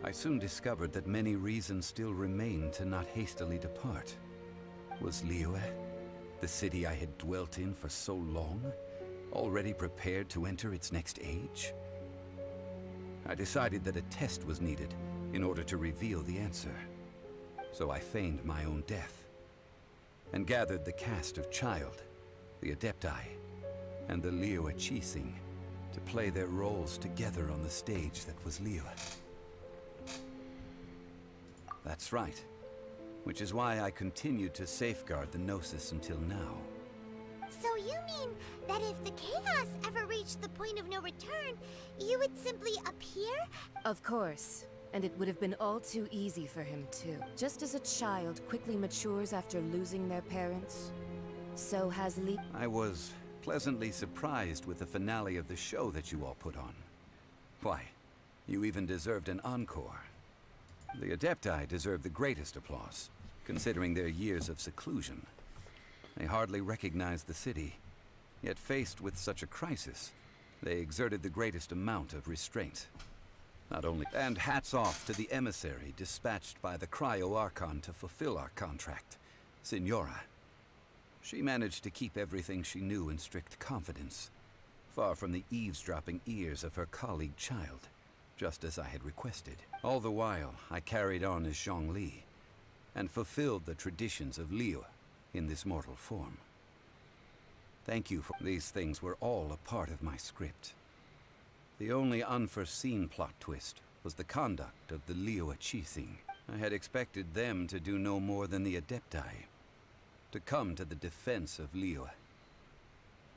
I soon discovered that many reasons still remained to not hastily depart. Was Liyue, the city I had dwelt in for so long, already prepared to enter its next age? I decided that a test was needed in order to reveal the answer. So I feigned my own death, and gathered the cast of Child, the Adepti, and the Liyue Qixing to play their roles together on the stage that was Liyue. That's right, which is why I continued to safeguard the Gnosis until now. So you mean that if the chaos ever reached the point of no return, you would simply appear? Of course. And it would have been all too easy for him, too. Just as a child quickly matures after losing their parents, so has Li... I was pleasantly surprised with the finale of the show that you all put on. Why, you even deserved an encore. The Adepti deserve the greatest applause, considering their years of seclusion. They hardly recognized the city, yet faced with such a crisis, they exerted the greatest amount of restraint. Not only... And hats off to the emissary dispatched by the Cryo-Archon to fulfill our contract, Signora. She managed to keep everything she knew in strict confidence, far from the eavesdropping ears of her colleague Child, just as I had requested. All the while, I carried on as Zhongli, and fulfilled the traditions of Liyue in this mortal form. Thank you for... These things were all a part of my script. The only unforeseen plot twist was the conduct of the Liyue Qixing. I had expected them to do no more than the Adepti, to come to the defense of Liyue.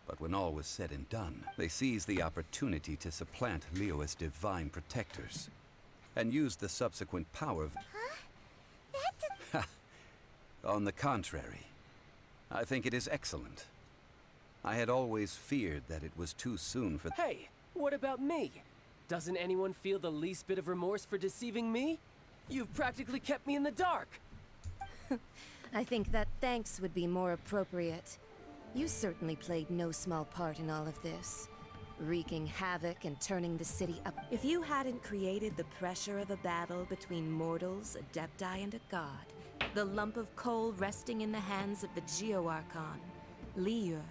But when all was said and done, they seized the opportunity to supplant Liyue's divine protectors, and used the subsequent power of... Huh? On the contrary, I think it is excellent. I had always feared that it was too soon for... Hey! What about me? Doesn't anyone feel the least bit of remorse for deceiving me? You've practically kept me in the dark! I think that thanks would be more appropriate. You certainly played no small part in all of this, wreaking havoc and turning the city up. If you hadn't created the pressure of a battle between mortals, Adepti, and a god, the lump of coal resting in the hands of the Geo-Archon, Liyue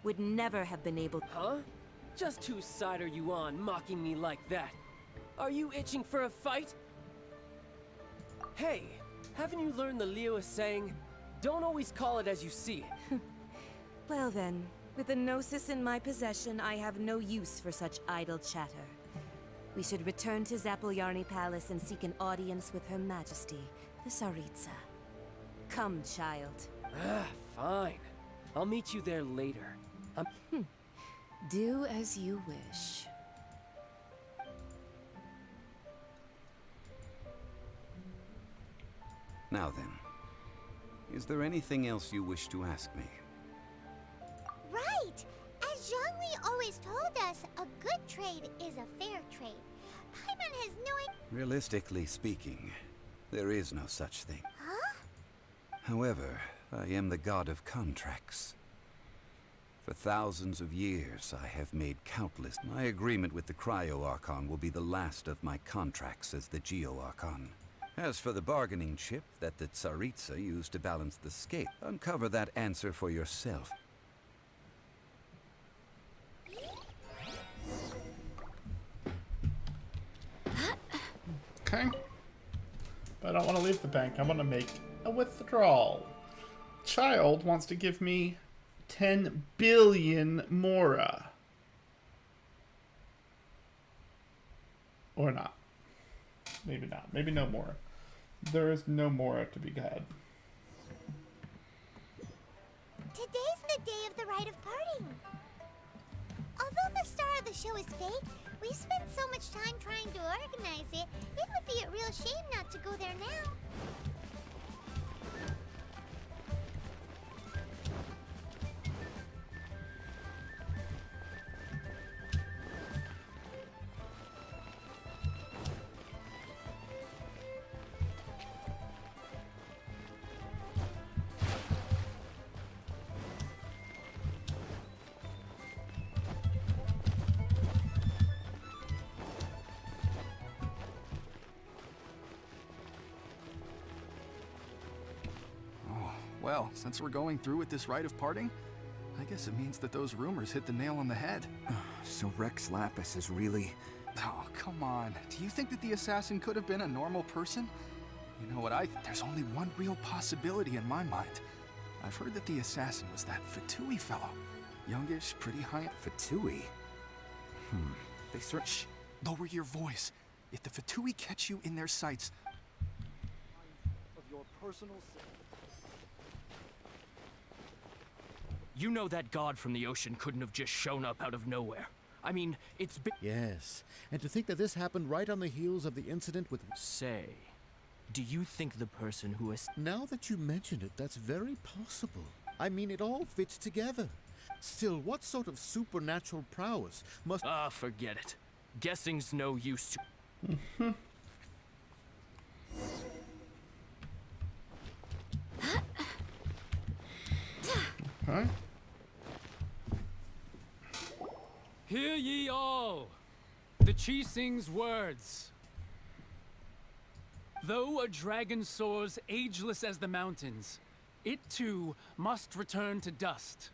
would never have been able... Huh? Just whose side are you on, mocking me like that? Are you itching for a fight? Hey, Haven't you learned the Liyue saying, don't always call it as you see it? Well then, with the Gnosis in my possession, I have no use for such idle chatter. We should return to Zapolyarny Palace and seek an audience with Her Majesty, the Tsaritsa. Come, child. Fine. I'll meet you there later. Do as you wish. Now then, is there anything else you wish to ask me? Right! As Zhongli always told us, a good trade is a fair trade. Paimon has no idea. Realistically speaking, there is no such thing. Huh? However, I am the god of contracts. For thousands of years, I have made countless. My agreement with the Cryo-Archon will be the last of my contracts as the Geo-Archon. As for the bargaining chip that the Tsaritsa used to balance the scale, uncover that answer for yourself. Okay. But I don't want to leave the bank. I want to make a withdrawal. Child wants to give me 10 billion Mora. Or not. Maybe not. Maybe no more. There is no Mora to be had. Today's the day of the rite of parting. Although the star of the show is fake, we've spent so much time trying to organize it, it would be a real shame not to go there now. Well, since we're going through with this rite of parting, I guess it means that those rumors hit the nail on the head. So Rex Lapis is really... Oh, come on. Do you think that the assassin could have been a normal person? You know what, there's only one real possibility in my mind. I've heard that the assassin was that Fatui fellow. Youngish, pretty high... Fatui? They search... Shh! Lower your voice. If the Fatui catch you in their sights... Of your personal... You know that god from the ocean couldn't have just shown up out of nowhere. I mean, it's been... Yes, and to think that this happened right on the heels of the incident with... Say, do you think the person who has... Now that you mention it, that's very possible. I mean, it all fits together. Still, what sort of supernatural prowess must... Ah, forget it. Guessing's no use to... Huh? Hear ye all, the Qixing's words. Though a dragon soars ageless as the mountains, it too must return to dust.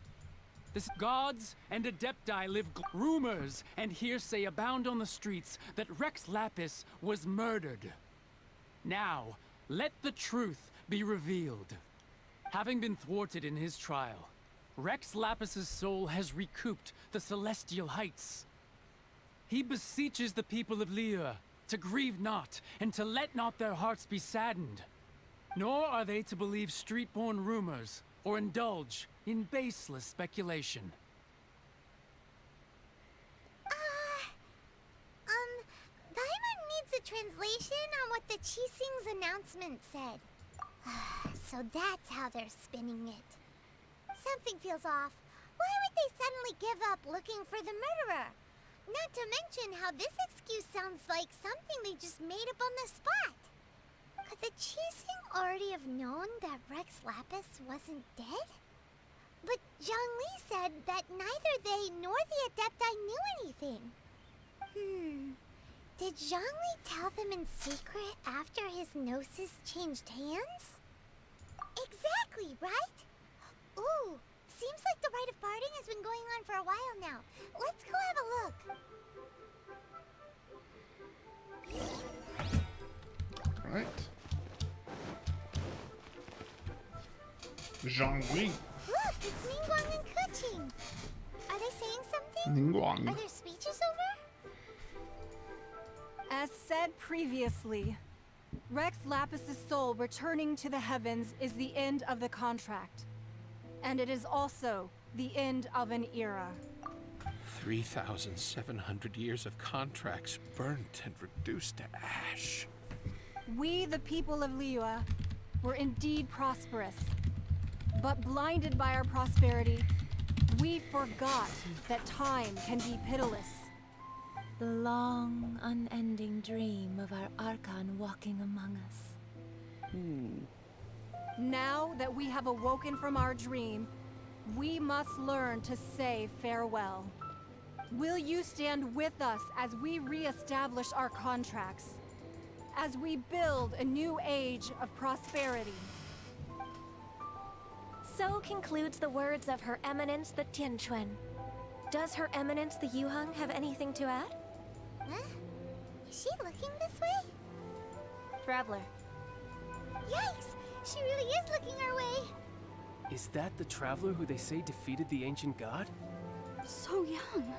The gods and adepti live. Rumors and hearsay abound on the streets that Rex Lapis was murdered. Now, let the truth be revealed. Having been thwarted in his trial, Rex Lapis's soul has recouped the celestial heights. He beseeches the people of Liyue to grieve not, and to let not their hearts be saddened. Nor are they to believe street-born rumors, or indulge in baseless speculation. Paimon needs a translation on what the Qixing's announcement said. So that's how they're spinning it. Something feels off. Why would they suddenly give up looking for the murderer? Not to mention how this excuse sounds like something they just made up on the spot. Could the Qixing already have known that Rex Lapis wasn't dead? But Zhongli said that neither they nor the Adepti knew anything. Did Zhongli tell them in secret after his Gnosis changed hands? Exactly, right? Ooh, seems like the rite of parting has been going on for a while now. Let's go have a look. Alright. Zhongli. Look, it's Ningguang and Keqing. Are they saying something? Ningguang. Are their speeches over? As said previously, Rex Lapis's soul returning to the heavens is the end of the contract. And it is also the end of an era. 3,700 years of contracts burnt and reduced to ash. We, the people of Liyue, were indeed prosperous. But blinded by our prosperity, we forgot that time can be pitiless. The long, unending dream of our Archon walking among us. Now that we have awoken from our dream, we must learn to say farewell. Will you stand with us as we re-establish our contracts? As we build a new age of prosperity? So concludes the words of Her Eminence the Tianquan. Does Her Eminence the Yuheng have anything to add? Huh? Is she looking this way? Traveler. Yikes! She really is looking our way! Is that the traveler who they say defeated the ancient god? So young.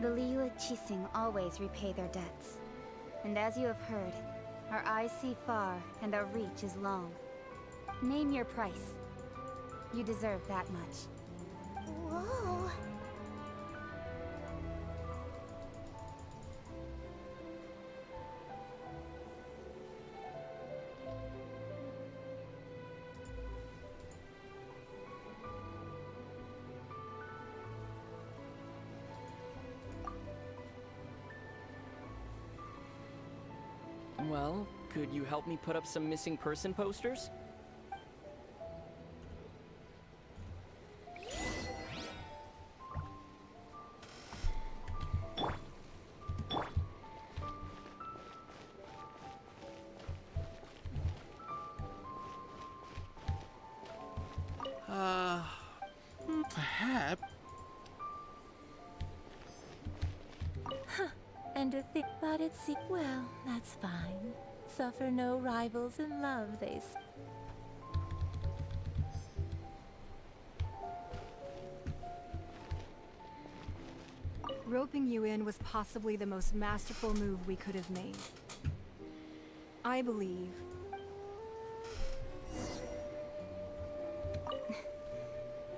The Liyue Qixing always repay their debts. And as you have heard, our eyes see far and our reach is long. Name your price. You deserve that much. Whoa! Well, could you help me put up some missing person posters? Perhaps. And to think about it, see, well, that's fine. Suffer no rivals in love, they say. Roping you in was possibly the most masterful move we could have made. I believe.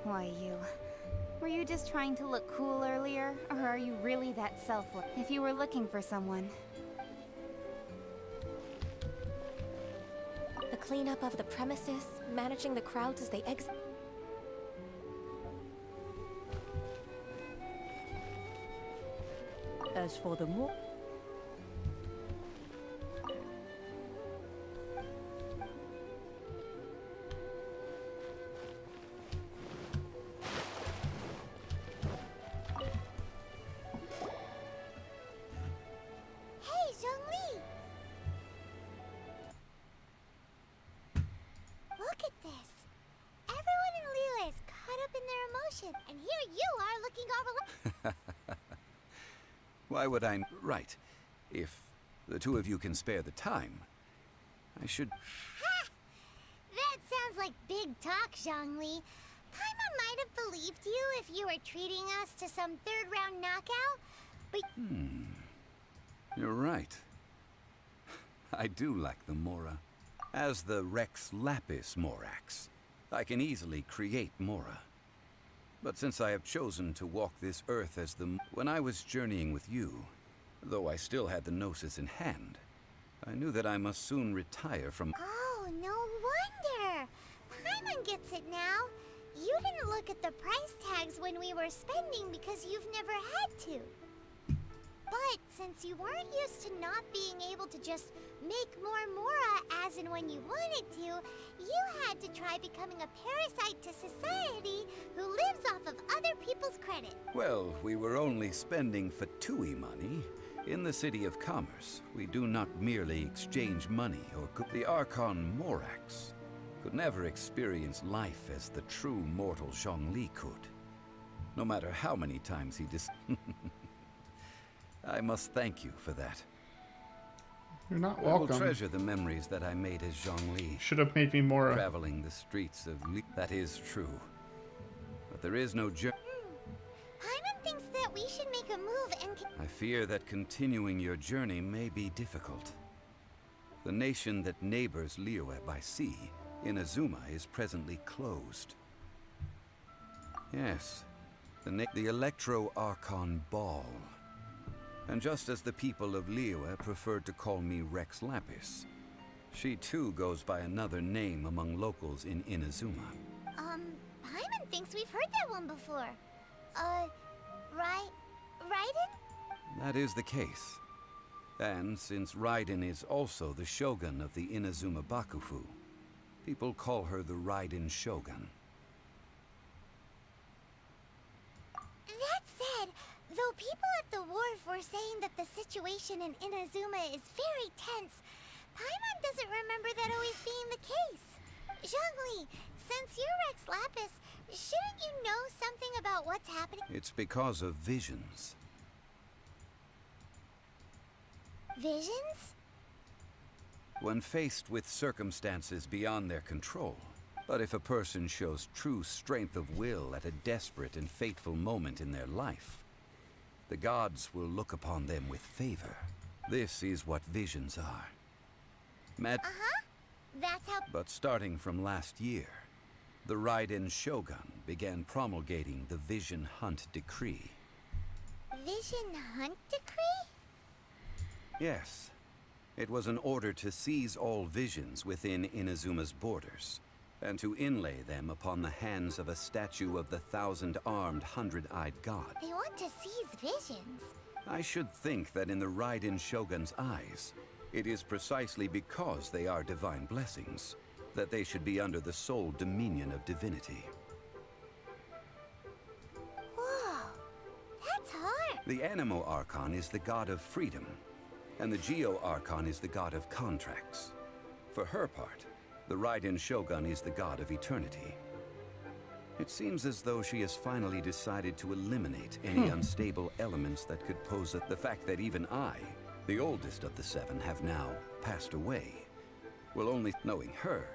Why, you? Were you just trying to look cool earlier? Or are you really that selfless? If you were looking for someone. The cleanup of the premises, managing the crowds as they exit. As for the more... Hey, Zhongli! Look at this. Everyone in Liyue is caught up in their emotion, and here you are looking all Why would I... Right. If the two of you can spare the time, I should... Ha! That sounds like big talk, Zhongli. Paimon might have believed you if you were treating us to some third-round knockout, but... You're right. I do lack the Mora. As the Rex Lapis Morax, I can easily create Mora. But since I have chosen to walk this earth as the... When I was journeying with you, though I still had the Gnosis in hand, I knew that I must soon retire from... Oh, no wonder! Paimon gets it now. You didn't look at the price tags when we were spending because you've never had to. But since you weren't used to not being able to just make more Mora as and when you wanted to, you had to try becoming a parasite to society who lives off of other people's credit. Well, we were only spending Fatui money. In the City of Commerce, we do not merely exchange money or... The Archon Morax could never experience life as the true mortal Zhongli could. No matter how many times he I must thank you for that. You're not I will welcome. treasure the memories that I made as Zhongli. Should have made me more. Traveling the streets of Li. That is true. But there is no journey. Paimon thinks that we should make a move and... I fear that continuing your journey may be difficult. The nation that neighbors Liyue by sea, Inazuma, is presently closed. Yes, the Electro-Archon Ball. And just as the people of Liyue preferred to call me Rex Lapis, she too goes by another name among locals in Inazuma. Paimon thinks we've heard that one before. Raiden? That is the case. And since Raiden is also the Shogun of the Inazuma Bakufu, people call her the Raiden Shogun. That said, though people at the wharf were saying that the situation in Inazuma is very tense, Paimon doesn't remember that always being the case. Zhongli, since you're Rex Lapis, shouldn't you know something about what's happening? It's because of visions. Visions? When faced with circumstances beyond their control. But if a person shows true strength of will at a desperate and fateful moment in their life, the gods will look upon them with favor. This is what visions are. That's how... But starting from last year, the Raiden Shogun began promulgating the Vision Hunt Decree. Vision Hunt Decree? Yes. It was an order to seize all visions within Inazuma's borders, and to inlay them upon the hands of a statue of the thousand-armed, hundred-eyed god. They want to seize visions. I should think that in the Raiden Shogun's eyes, it is precisely because they are divine blessings that they should be under the sole dominion of divinity. Whoa, that's hard. The Animo Archon is the god of freedom, and the Geo Archon is the god of contracts. For her part, the Raiden Shogun is the god of eternity. It seems as though she has finally decided to eliminate any unstable elements that could pose the fact that even I, the oldest of the seven, have now passed away. Well, only knowing her,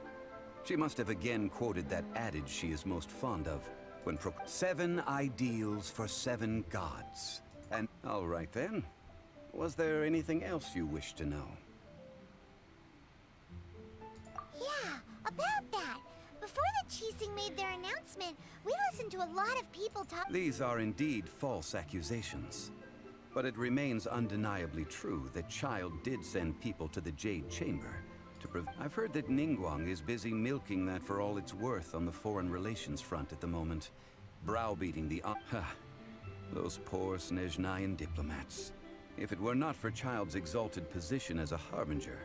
she must have again quoted that adage she is most fond of when 7 ideals for 7 gods. And all right then. Was there anything else you wish to know? Yeah, about that. Before the Qixing made their announcement, we listened to a lot of people talk. These are indeed false accusations. But it remains undeniably true that Child did send people to the Jade Chamber to I've heard that Ningguang is busy milking that for all it's worth on the foreign relations front at the moment, browbeating the those poor Snezhnayan diplomats. If it were not for Child's exalted position as a harbinger,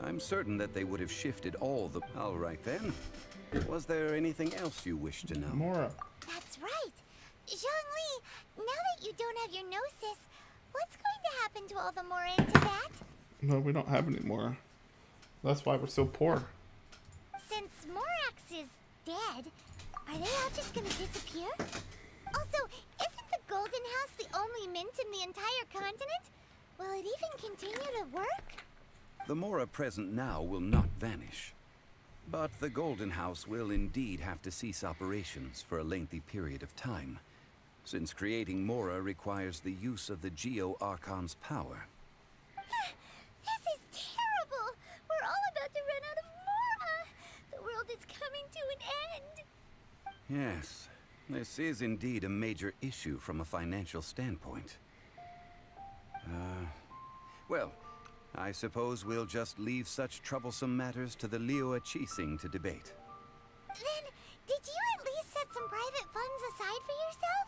I'm certain that they would have shifted all the... All right then. Was there anything else you wish to know? Mora. That's right. Zhongli, now that you don't have your gnosis, what's going to happen to all the Mora in Tibet? No, we don't have any more. That's why we're so poor. Since Morax is dead, are they all just gonna disappear? Also, isn't the Golden House the only mint in the entire continent? Will it even continue to work? The Mora present now will not vanish. But the Golden House will indeed have to cease operations for a lengthy period of time, since creating Mora requires the use of the Geo Archon's power. This is terrible! We're all about to run out of Mora! The world is coming to an end! Yes, this is indeed a major issue from a financial standpoint. Well, I suppose we'll just leave such troublesome matters to the Liyue Qixing to debate. Then, did you at least set some private funds aside for yourself?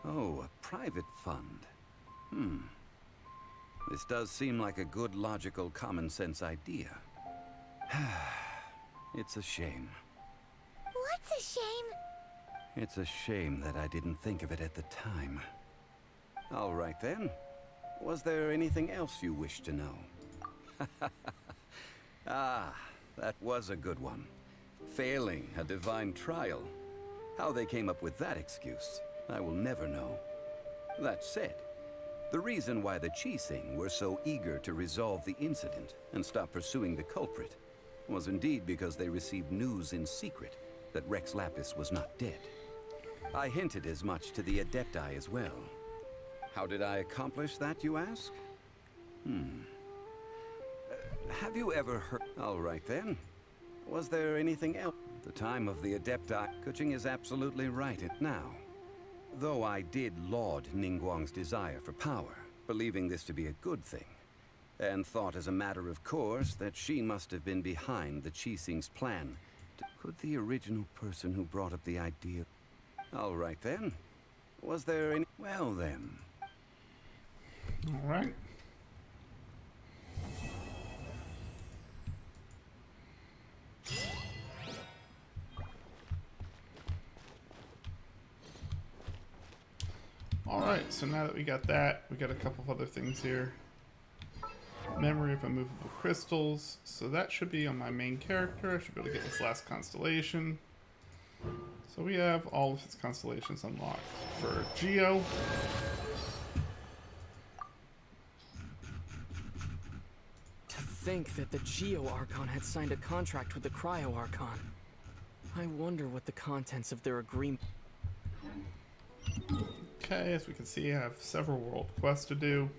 Oh, a private fund. This does seem like a good, logical, common-sense idea. It's a shame. What's a shame? It's a shame that I didn't think of it at the time. All right then. Was there anything else you wish to know? That was a good one. Failing a divine trial. How they came up with that excuse, I will never know. That said, The reason why the Qixing were so eager to resolve the incident and stop pursuing the culprit was indeed because they received news in secret that Rex Lapis was not dead. I hinted as much to the Adepti as well. How did I accomplish that, you ask? Have you ever heard... All right then. Was there anything else? The time of the Adepti... Kuching is absolutely right now. Though I did laud Ningguang's desire for power, believing this to be a good thing, and thought as a matter of course that she must have been behind the Qixing's plan. Could the original person who brought up the idea... All right then. Was there any... Well then. All right. Alright, so now that we got that, we got a couple of other things here. Memory of immovable crystals. So that should be on my main character. I should be able to get this last constellation. So we have all of his constellations unlocked. For Geo, To think that the Geo Archon had signed a contract with the Cryo Archon. I wonder what the contents of their agreement... okay, as we can see, I have several world quests to do.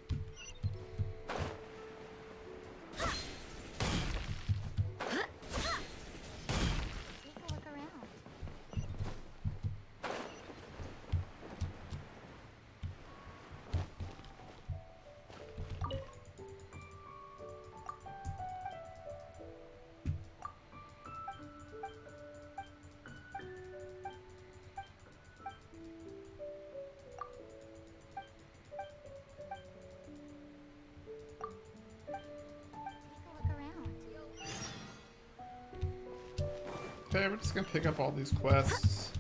Okay, we're just gonna pick up all these quests.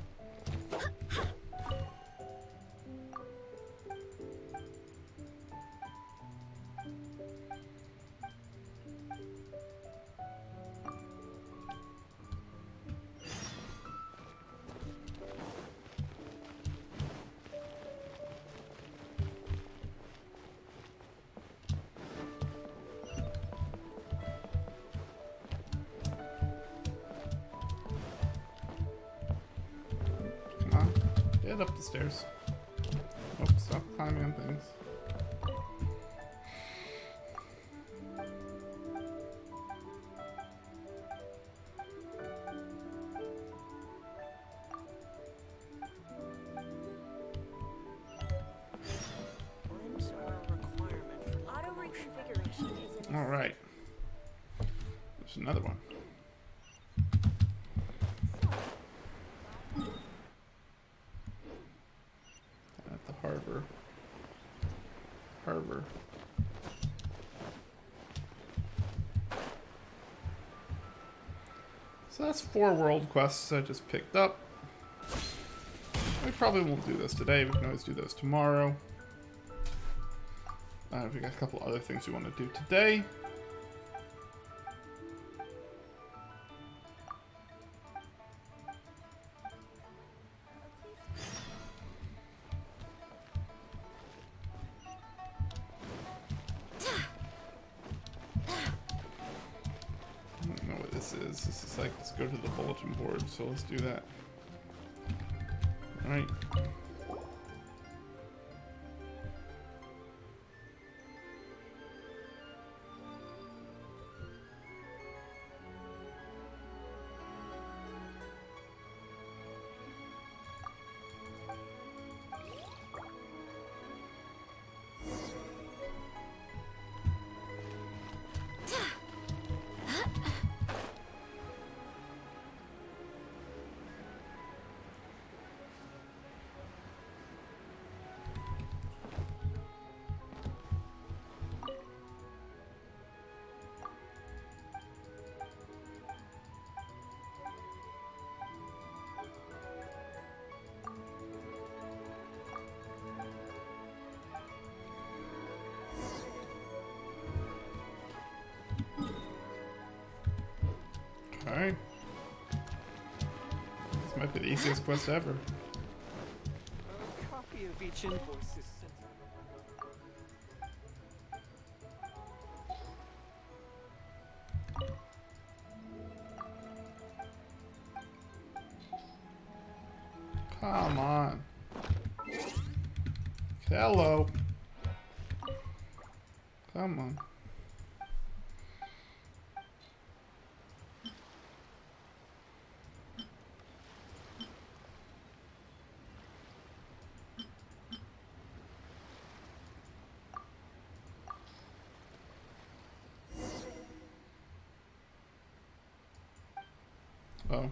Get up the stairs. Nope, stop climbing on things. Limbs are a requirement for auto reconfiguration is an... All right. There's another one. Harbor. So that's 4 world quests I just picked up. We probably won't do this today. We can always do those tomorrow. We got a couple other things we want to do today. This is like, let's go to the bulletin board, so let's do that. Alright. Alright. This might be the easiest quest ever. A copy of each invoice is sent. Come on. Hello. Come on. Oh.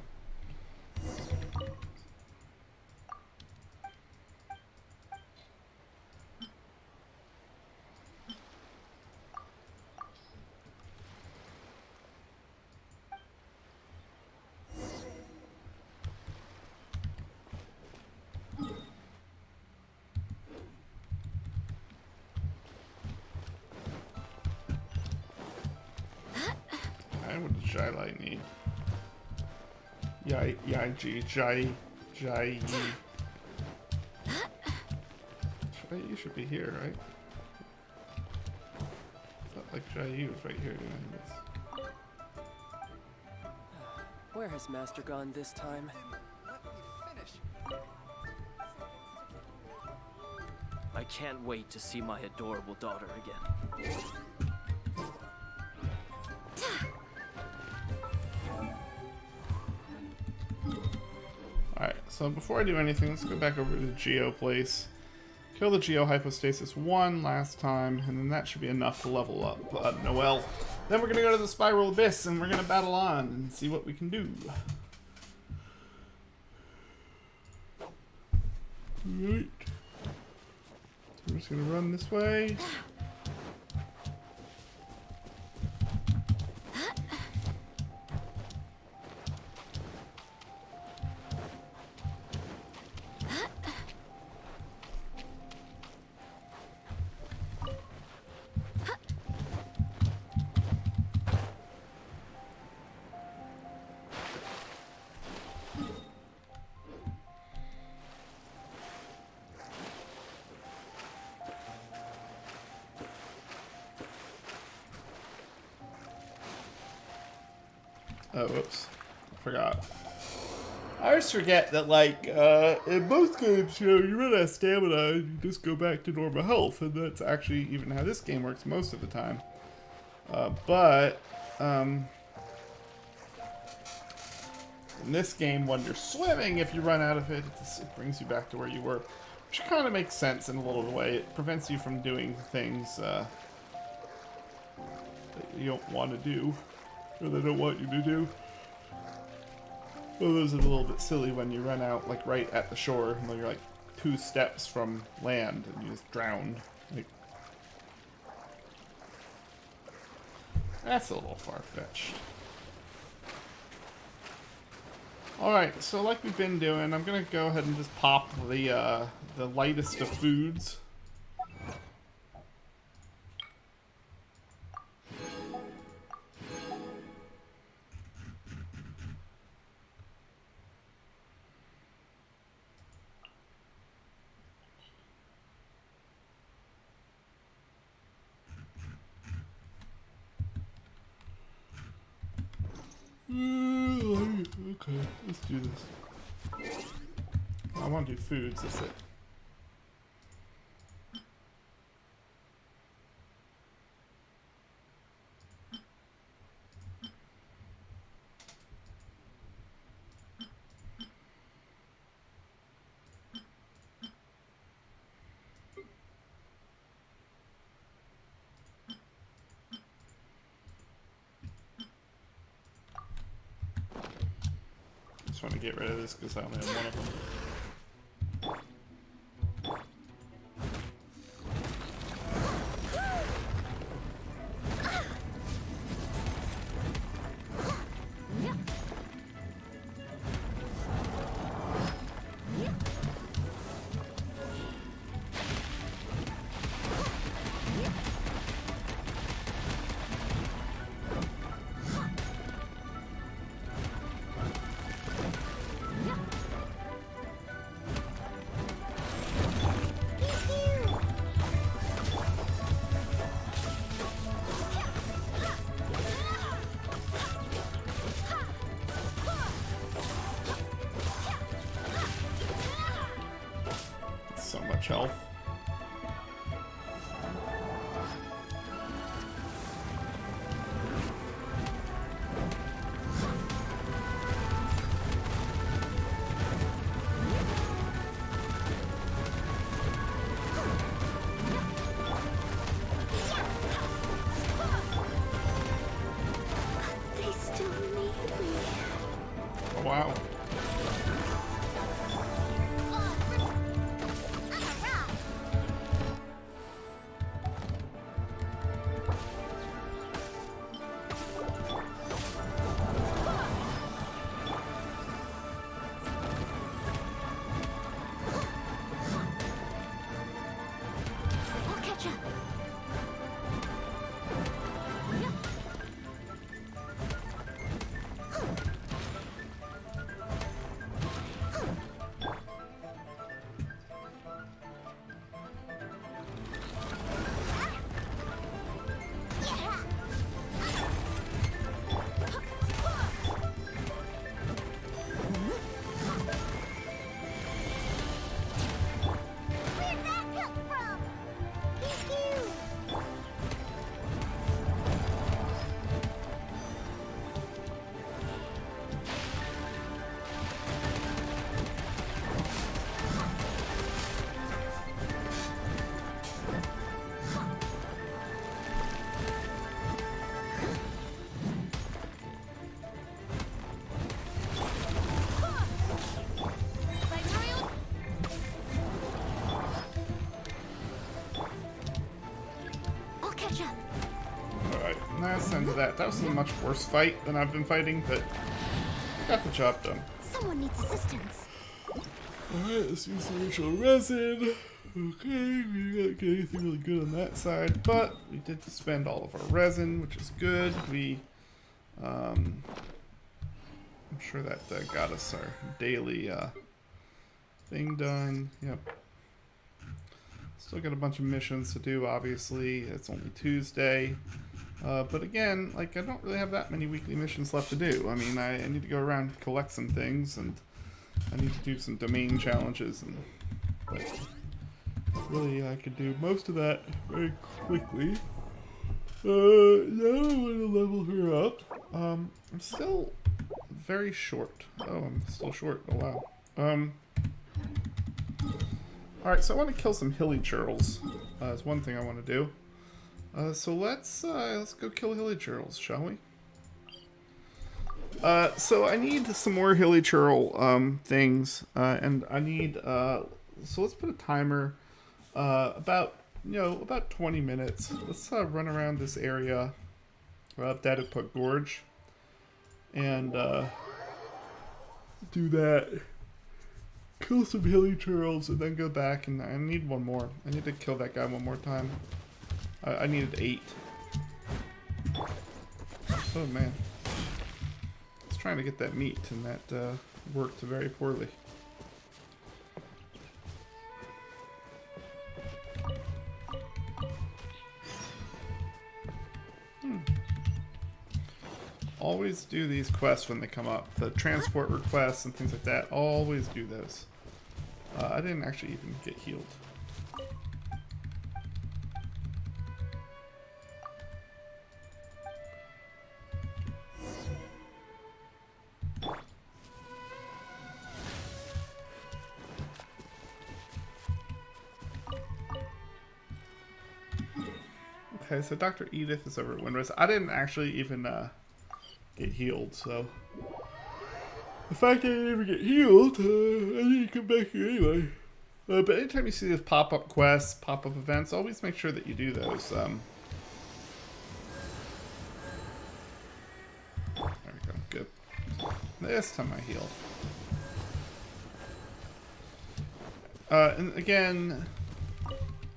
What does Jai need? Jai. You should be here, right? It's not like Jai was right here doing this. Where has Master gone this time? I can't wait to see my adorable daughter again. Alright, so before I do anything, let's go back over to the Geo place. Kill the Geo Hypostasis 1 last time, and then that should be enough to level up Noelle. Then we're going to go to the Spiral Abyss, and we're going to battle on and see what we can do. Alright. I'm just going to run this way. Oh, whoops. I forgot. I always forget that, like, in most games, you know, you run out of stamina and you just go back to normal health, and that's actually even how this game works most of the time. In this game, when you're swimming, if you run out of it, it brings you back to where you were. Which kind of makes sense in a little way. It prevents you from doing things that you don't want to do. Or they don't want you to do. Well, those are a little bit silly when you run out, like, right at the shore, and you're, like, 2 steps from land, and you just drown. Like, that's a little far-fetched. Alright, so like we've been doing, I'm gonna go ahead and just pop the lightest of foods. Okay, let's do this. I want to do foods, that's it. I just want to get rid of this because I only have one of them. much health. They still need me. Oh, wow. I'll catch up. Where'd that come from? Thank you. I'll catch up. Alright, that's the end of that. That was a much worse fight than I've been fighting, but I got the job done. Someone needs assistance. Alright, let's use the ritual resin. Okay, we didn't get anything really good on that side, but we did spend all of our resin, which is good. I'm sure that got us our daily thing done. Yep. Still got a bunch of missions to do, obviously. It's only Tuesday. But again, like, I don't really have that many weekly missions left to do. I mean, I need to go around and collect some things, and I need to do some domain challenges, and but really I could do most of that very quickly. Now I want to level her up. I'm still very short. Oh, I'm still short. Oh wow. Alright, so I want to kill some hilly churls. Is one thing I want to do. So let's go kill hilly churls, shall we? So I need some more hilly churl things, and I need so let's put a timer about 20 minutes. Let's run around this area up Dadiput Gorge and do that. Kill some hilly churls and then go back, and I need one more. I need to kill that guy one more time. I needed 8. Oh man. I was trying to get that meat and that worked very poorly. Always do these quests when they come up. The transport requests and things like that. Always do those. I didn't actually even get healed. Okay, so Dr. Edith is over at Windrose. I didn't actually even get healed, so the fact that I didn't even get healed, I need to come back here anyway. But anytime you see these pop-up quests, pop-up events, always make sure that you do those. There we go, good. This time I healed. And again,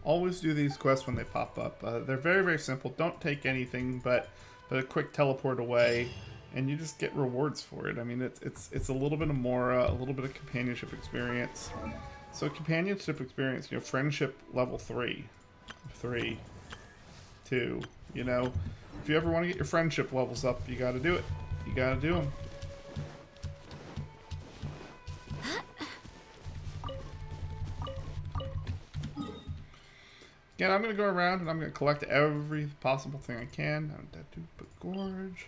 always do these quests when they pop up. They're very, very simple. Don't take anything but a quick teleport away, and you just get rewards for it. I mean, it's a little bit of Mora, a little bit of companionship experience. So companionship experience, you know, friendship level 3, 2. You know, if you ever want to get your friendship levels up, you got to do it. You got to do them. Again, I'm going to go around and I'm going to collect every possible thing I can. Tattoo Gorge.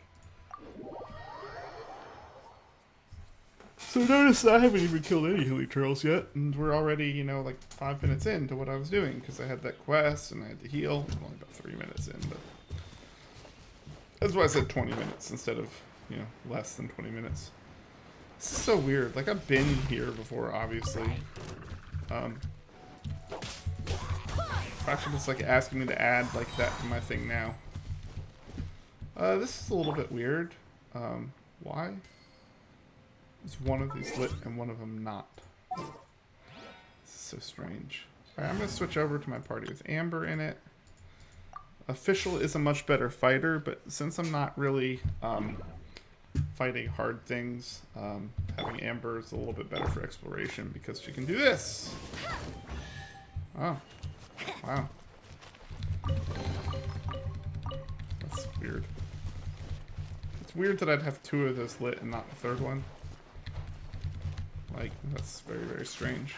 So notice I haven't even killed any hilichurls yet, and we're already, you know, like 5 minutes into what I was doing, because I had that quest and I had to heal. I'm only about 3 minutes in, but that's why I said 20 minutes instead of, you know, less than 20 minutes. This is so weird. Like, I've been here before, obviously. Actually, it's like asking me to add like that to my thing now. This is a little bit weird. Why is one of these lit and one of them not? This is so strange. Alright, I'm going to switch over to my party with Amber in it. Official is a much better fighter, but since I'm not really fighting hard things, having Amber is a little bit better for exploration because she can do this. Oh. Wow. That's weird. It's weird that I'd have 2 of those lit and not the 3rd one. Like, that's very, very strange.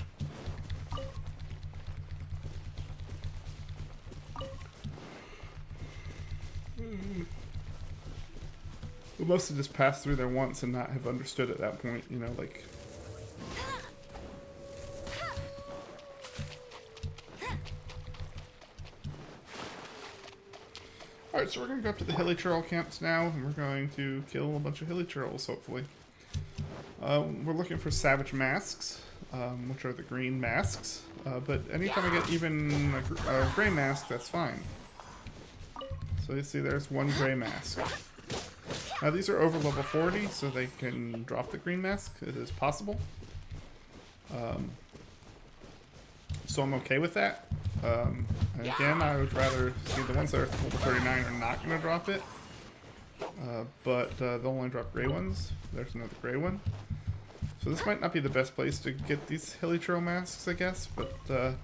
We must have just passed through there once and not have understood at that point, you know, like... Alright, so we're going to go up to the hilichurl camps now, and we're going to kill a bunch of hilichurls, hopefully. We're looking for savage masks, which are the green masks, but anytime I get even a gray mask, that's fine. So you see there's 1 gray mask. Now these are over level 40, so they can drop the green mask. It is possible. So I'm okay with that. And again, I would rather see the ones that are level 39 are not going to drop it. But they'll only drop gray ones. There's another gray one. So this might not be the best place to get these hilichurl masks, I guess. But the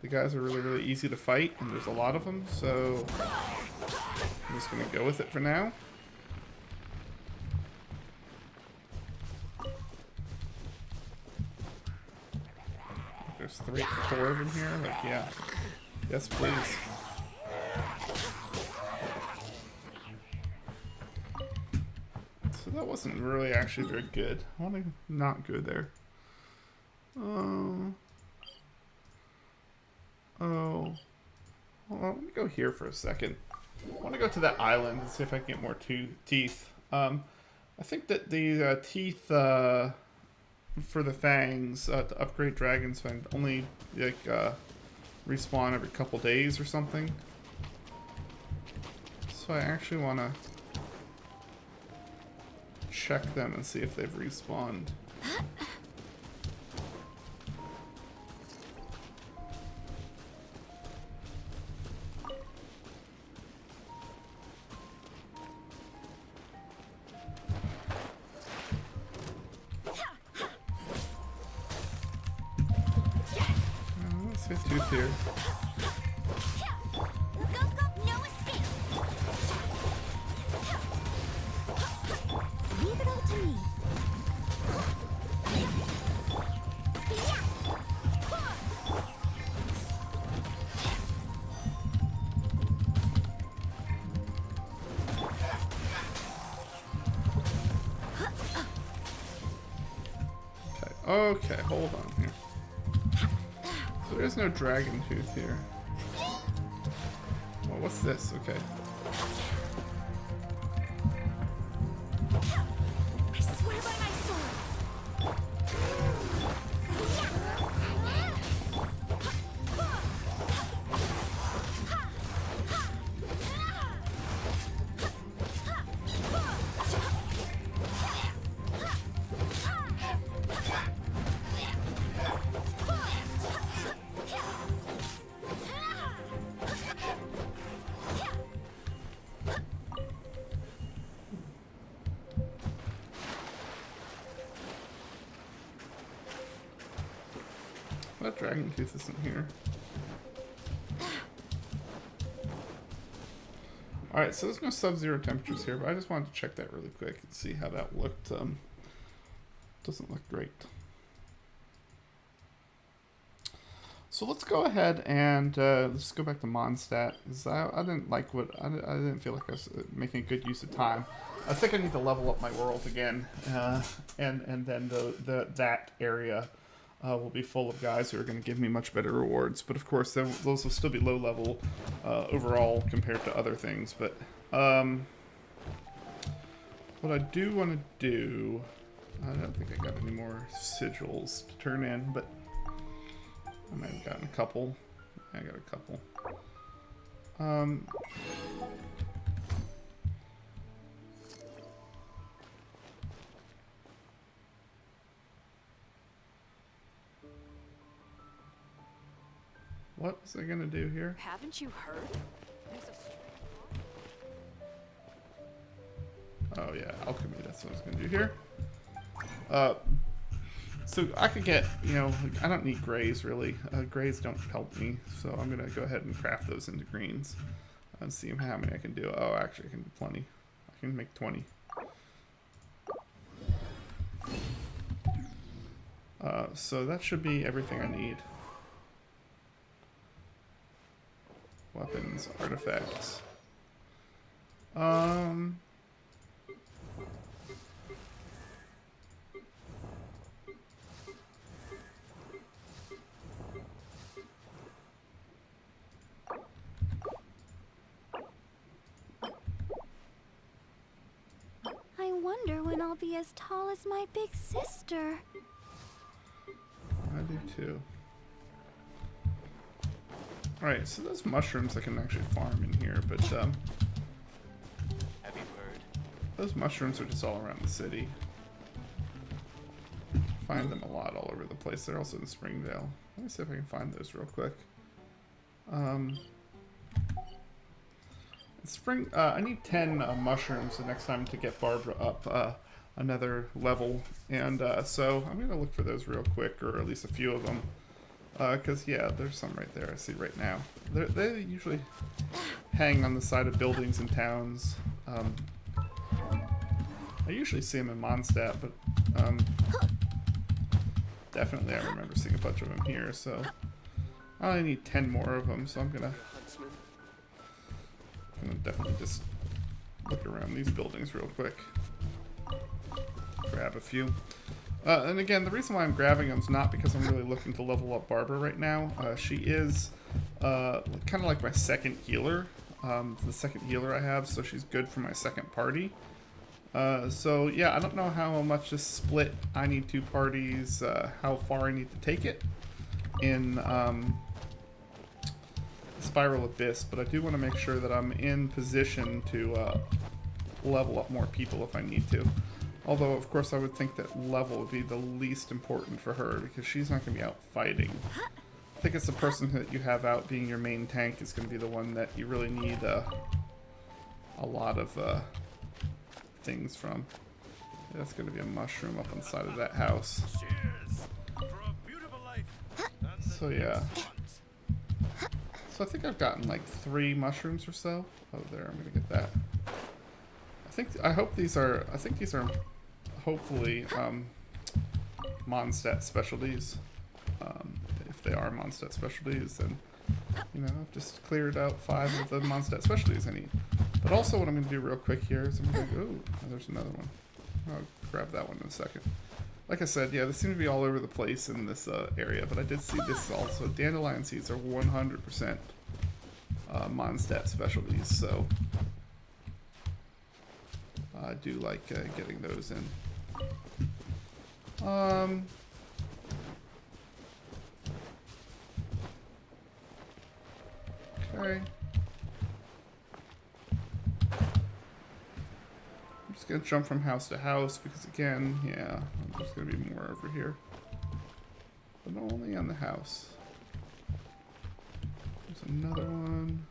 guys are really, really easy to fight, and there's a lot of them. So I'm just going to go with it for now. There's 4 of them here. Like, yeah. Yes, please. So that wasn't really actually very good. I want to not go there. Oh. Hold on, let me go here for a second. I want to go to that island and see if I can get more teeth. I think that the teeth for the fangs to upgrade Dragon's Fang only like respawn every couple days or something. So I actually want to check them and see if they've respawned. Let's get tooth here. Leave it all to me. Okay, hold on here. So there's no dragon tooth here. Well, what's this? Okay. I swear by my sword. That dragon tooth isn't here. Alright, so there's no sub-zero temperatures here, but I just wanted to check that really quick and see how that looked. Doesn't look great. So let's go ahead and let's go back to Mondstadt, because I didn't like what I didn't feel like I was making good use of time. I think I need to level up my world again, and then that area will be full of guys who are going to give me much better rewards. But of course, those will still be low level overall compared to other things. But what I do want to do, I don't think I got any more sigils to turn in, but I might have gotten a couple. I got a couple. What was I gonna do here? Haven't you heard? Oh yeah, alchemy, that's what I was gonna do here. So I could get, you know, I don't need grays really. Grays don't help me, so I'm gonna go ahead and craft those into greens and see how many I can do. Oh, actually I can do plenty. I can make 20. So that should be everything I need. Weapons, artifacts. I wonder when I'll be as tall as my big sister. I do too. Alright, so those mushrooms I can actually farm in here, but Have you heard? those mushrooms are just all around the city. Find them a lot all over the place. They're also in Springdale. Let me see if I can find those real quick. I need 10 mushrooms the next time to get Barbara up another level, and so I'm gonna look for those real quick, or at least a few of them, because yeah, there's some right there I see right now. They usually hang on the side of buildings in towns. I usually see them in Mondstadt, but definitely I remember seeing a bunch of them here, so I only need 10 more of them, so I'm gonna definitely just look around these buildings real quick. Grab a few. And again, the reason why I'm grabbing them is not because I'm really looking to level up Barbara right now. She is kind of like my second healer. The second healer I have, so she's good for my second party. So yeah, I don't know how much this split I need 2 parties, how far I need to take it in Spiral Abyss, but I do want to make sure that I'm in position to level up more people if I need to. Although, of course, I would think that level would be the least important for her, because she's not going to be out fighting. I think it's the person that you have out being your main tank is going to be the one that you really need a lot of things from. Yeah, that's going to be a mushroom up inside of that house. So yeah. So I think I've gotten like 3 mushrooms or so. Oh, there, I'm going to get that. I think these are hopefully Mondstadt specialties. If they are Mondstadt specialties, then you know, I've just cleared out 5 of the Mondstadt specialties I need. But also what I'm going to do real quick here is I'm going to go, ooh, there's another one. I'll grab that one in a second. Like I said, yeah, they seem to be all over the place in this area, but I did see this also. Dandelion seeds are 100% Mondstadt specialties, so I do like getting those in. Okay. I'm just gonna jump from house to house because again, yeah, there's gonna be more over here. But only on the house. There's another one.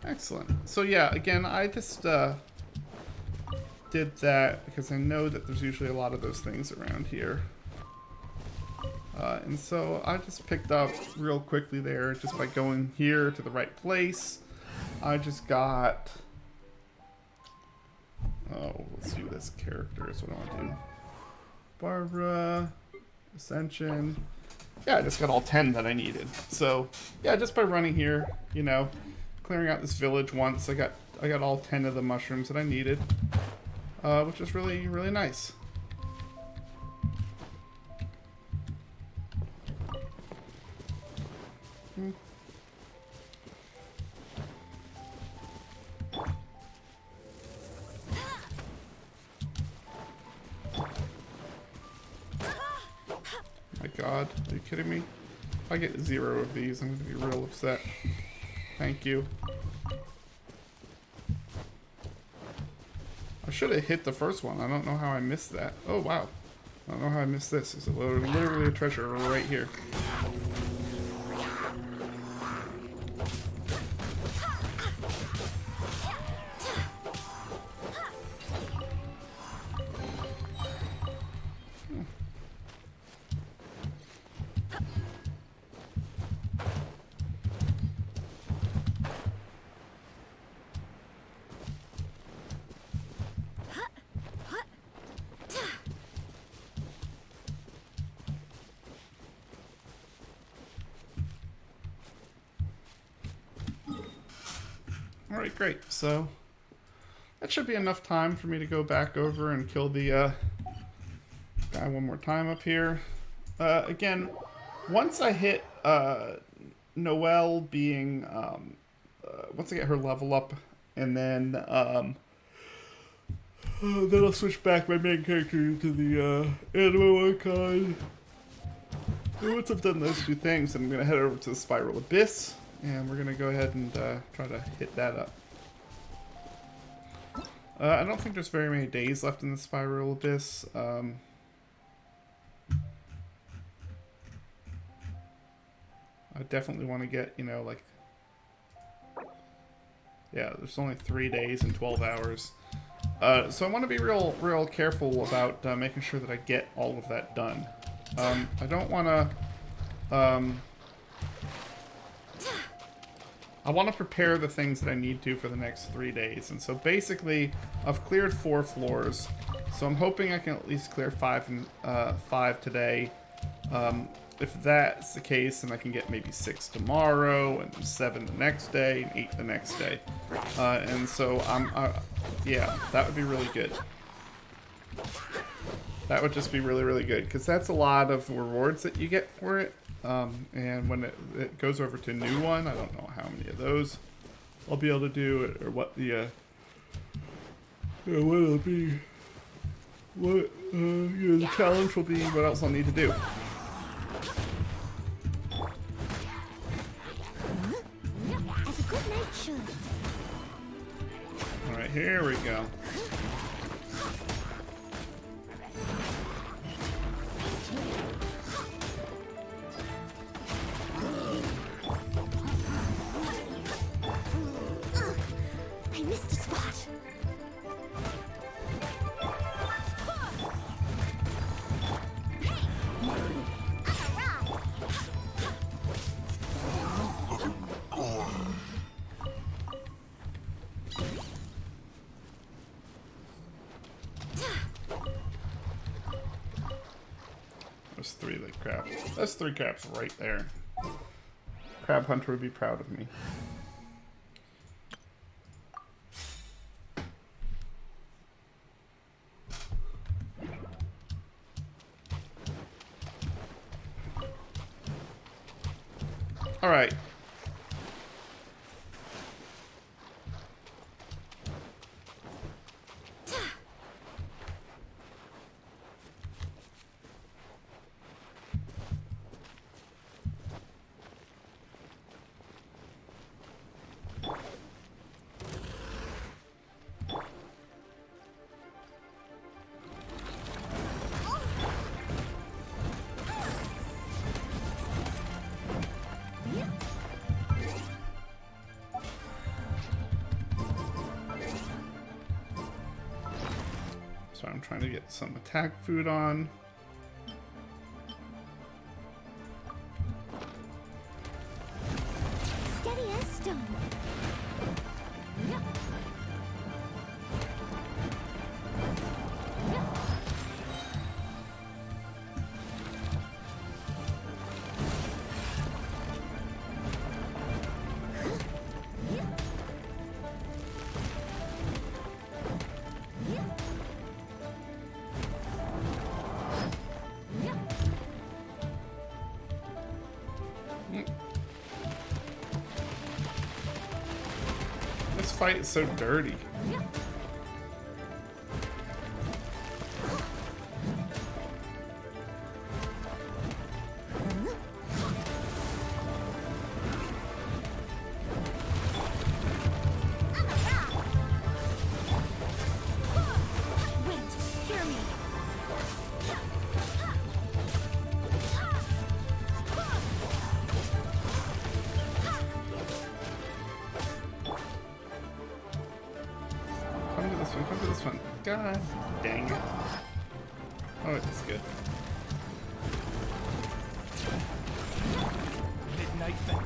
Excellent. So yeah, again, I just did that because I know that there's usually a lot of those things around here. And so I just picked up real quickly there just by going here to the right place. I just got... Oh, let's do this character is what I want to do. Barbara, Ascension. Yeah, I just got all 10 that I needed. So yeah, just by running here, you know, clearing out this village once, I got all 10 of the mushrooms that I needed, which is really, really nice. My God, are you kidding me? If I get 0 of these, I'm gonna be real upset. Thank you. I should have hit the first one. I don't know how I missed that. Oh, wow. I don't know how I missed this. It's literally a treasure right here. Alright, great. So, that should be enough time for me to go back over and kill the guy one more time up here. Again, once I hit Noelle being, once I get her level up, and then I'll switch back my main character to the Animo Icon. And once I've done those two things, I'm going to head over to the Spiral Abyss. And we're going to go ahead and try to hit that up. I don't think there's very many days left in the Spiral Abyss. I definitely want to get, you know, like... Yeah, there's only 3 days and 12 hours. So I want to be real careful about making sure that I get all of that done. I don't want to... I want to prepare the things that I need to for the next 3 days. And so basically, I've cleared 4 floors. So I'm hoping I can at least clear 5 today. If that's the case, then I can get maybe 6 tomorrow, and 7 the next day, and 8 the next day. And so yeah, that would be really good. That would just be really, really good, because that's a lot of rewards that you get for it. And when it goes over to a new one, I don't know how many of those I'll be able to do, or what the what it'll be, what you know, the challenge will be, what else I'll need to do. As a good knight should. All right, here we go. I missed a spot. There's 3 like crab. That's 3 crabs right there. Crab Hunter would be proud of me. All right. So I'm trying to get some attack food on. Steady as stone. fight is so dirty. Come to this one. God dang it. Oh, it's good. Midnight thing.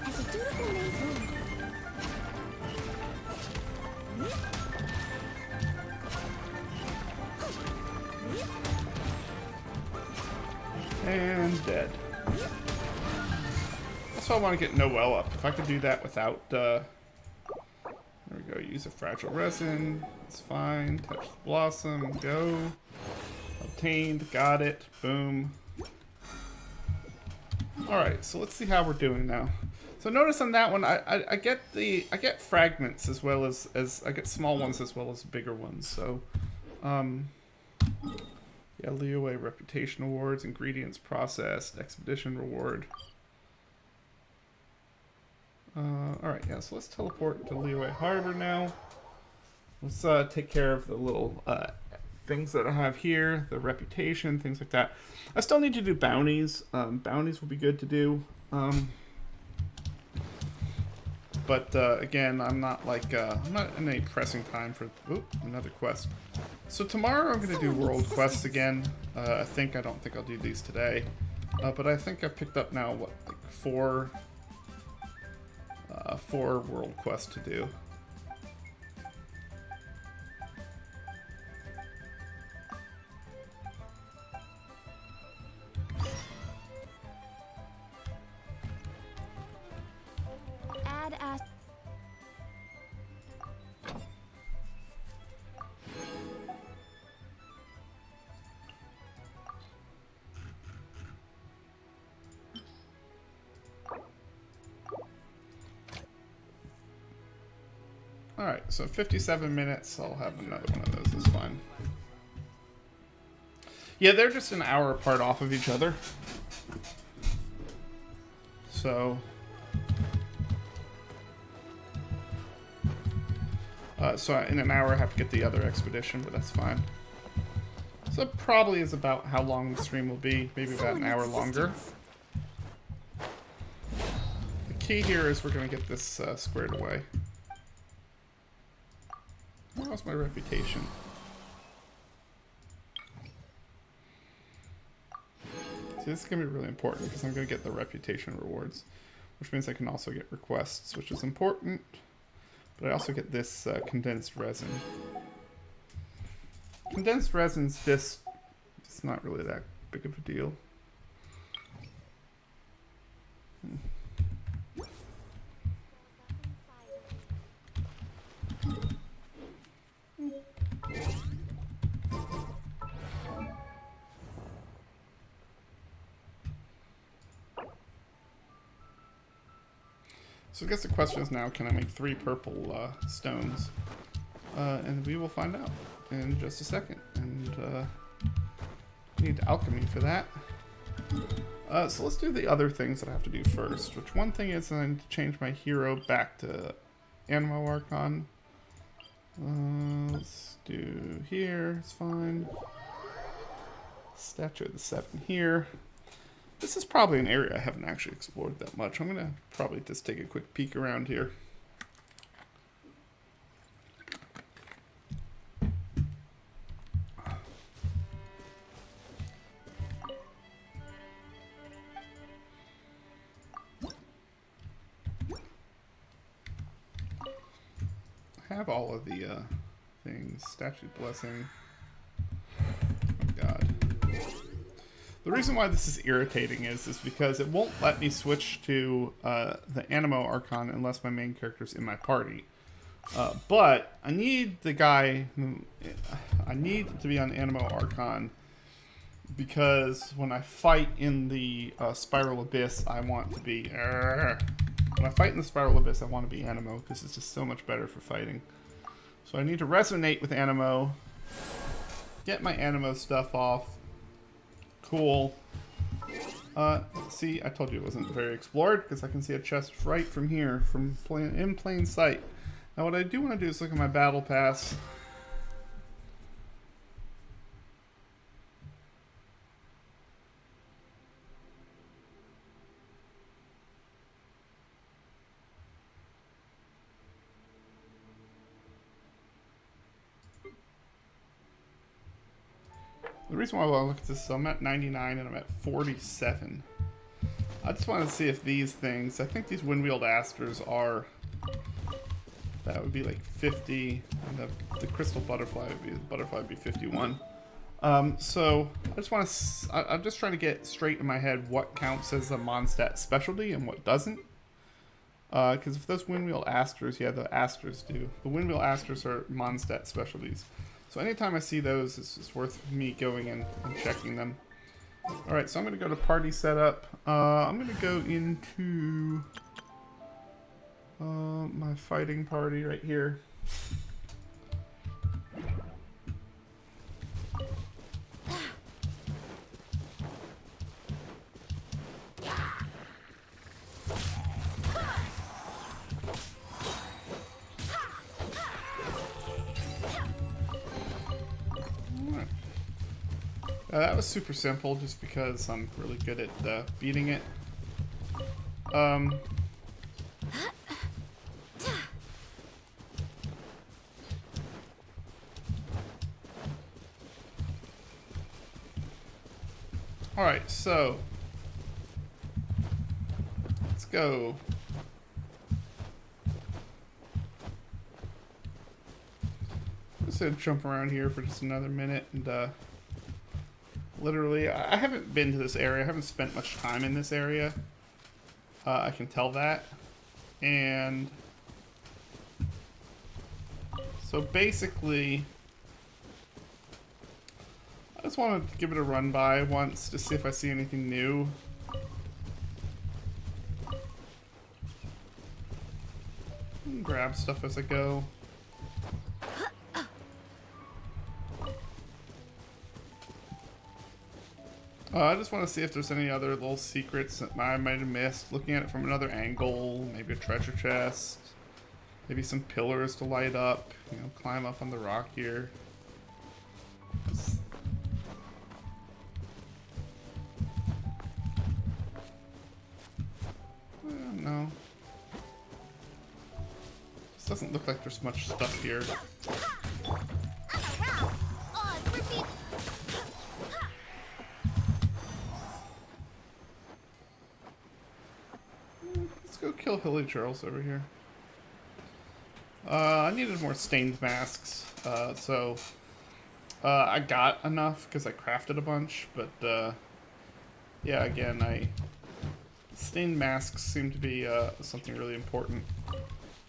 As a dutiful maid. And dead. That's why I want to get Noelle up. If I could do that without, there we go, use a fragile resin. It's fine. Touch the blossom. Go. Obtained. Got it. Boom. Alright, so let's see how we're doing now. So notice on that one, I get fragments as well as I get small ones as well as bigger ones. So, yeah, Liyue reputation awards, ingredients processed, expedition reward. Alright, yeah, so let's teleport to Liyue Harbor now. Let's take care of the little things that I have here, the reputation, things like that. I still need to do bounties. Bounties will be good to do. But again, I'm not like I'm not in a pressing time for another quest. So tomorrow I'm gonna do world quests again. I don't think I'll do these today, but I think I've picked up now what, like four world quests to do. Add as. Alright, so 57 minutes, I'll have another one of those, that's fine. Yeah, they're just an hour apart off of each other. So... so in an hour I have to get the other expedition, but that's fine. So it probably is about how long the stream will be, maybe about an hour longer. The key here is we're going to get this squared away. How's my reputation? See, this is going to be really important because I'm going to get the reputation rewards, which means I can also get requests, which is important. But I also get this condensed resin. Condensed resin's just, it's not really that big of a deal. So I guess the question is now, can I make 3 purple stones? And we will find out in just a second. And need alchemy for that. So let's do the other things that I have to do first. Which one thing is I need to change my hero back to Animo Archon. Let's do here, it's fine. Statue of the Seven here. This is probably an area I haven't actually explored that much. I'm gonna probably just take a quick peek around here. I have all of the things. Statue Blessing. Oh god. The reason why this is irritating is because it won't let me switch to the Animo Archon unless my main character's in my party. But I need the guy who... I need to be on Animo Archon because when I fight in the Spiral Abyss, I want to be... when I fight in the Spiral Abyss, I want to be Animo, because it's just so much better for fighting. So I need to resonate with Animo, get my Animo stuff off. Cool. See, I told you it wasn't very explored, because I can see a chest right from here, in plain sight. Now what I do want to do is look at my battle pass. The reason why I want to look at this, so I'm at 99 and I'm at 47. I just want to see if these things, I think these Windwheeled Asters are, that would be like 50, and the Crystal Butterfly would be 51. So I just want to, I'm just trying to get straight in my head what counts as a Mondstadt specialty and what doesn't. Because if those Windwheeled Asters, yeah, the Asters do. The Windwheel Asters are Mondstadt specialties. So anytime I see those, it's worth me going in and checking them. Alright, so I'm going to go to party setup. I'm going to go into my fighting party right here. That was super simple, just because I'm really good at beating it. Alright, so let's go. I'm just gonna jump around here for just another minute and literally, I haven't been to this area. I haven't spent much time in this area. I can tell that. And so basically, I just wanted to give it a run by once to see if I see anything new. And grab stuff as I go. I just want to see if there's any other little secrets that I might have missed. Looking at it from another angle, maybe a treasure chest, maybe some pillars to light up, you know, climb up on the rock here. No. This doesn't look like there's much stuff here. Go kill Hilly Charles over here. I needed more stained masks, so I got enough because I crafted a bunch, but yeah, again, stained masks seem to be something really important.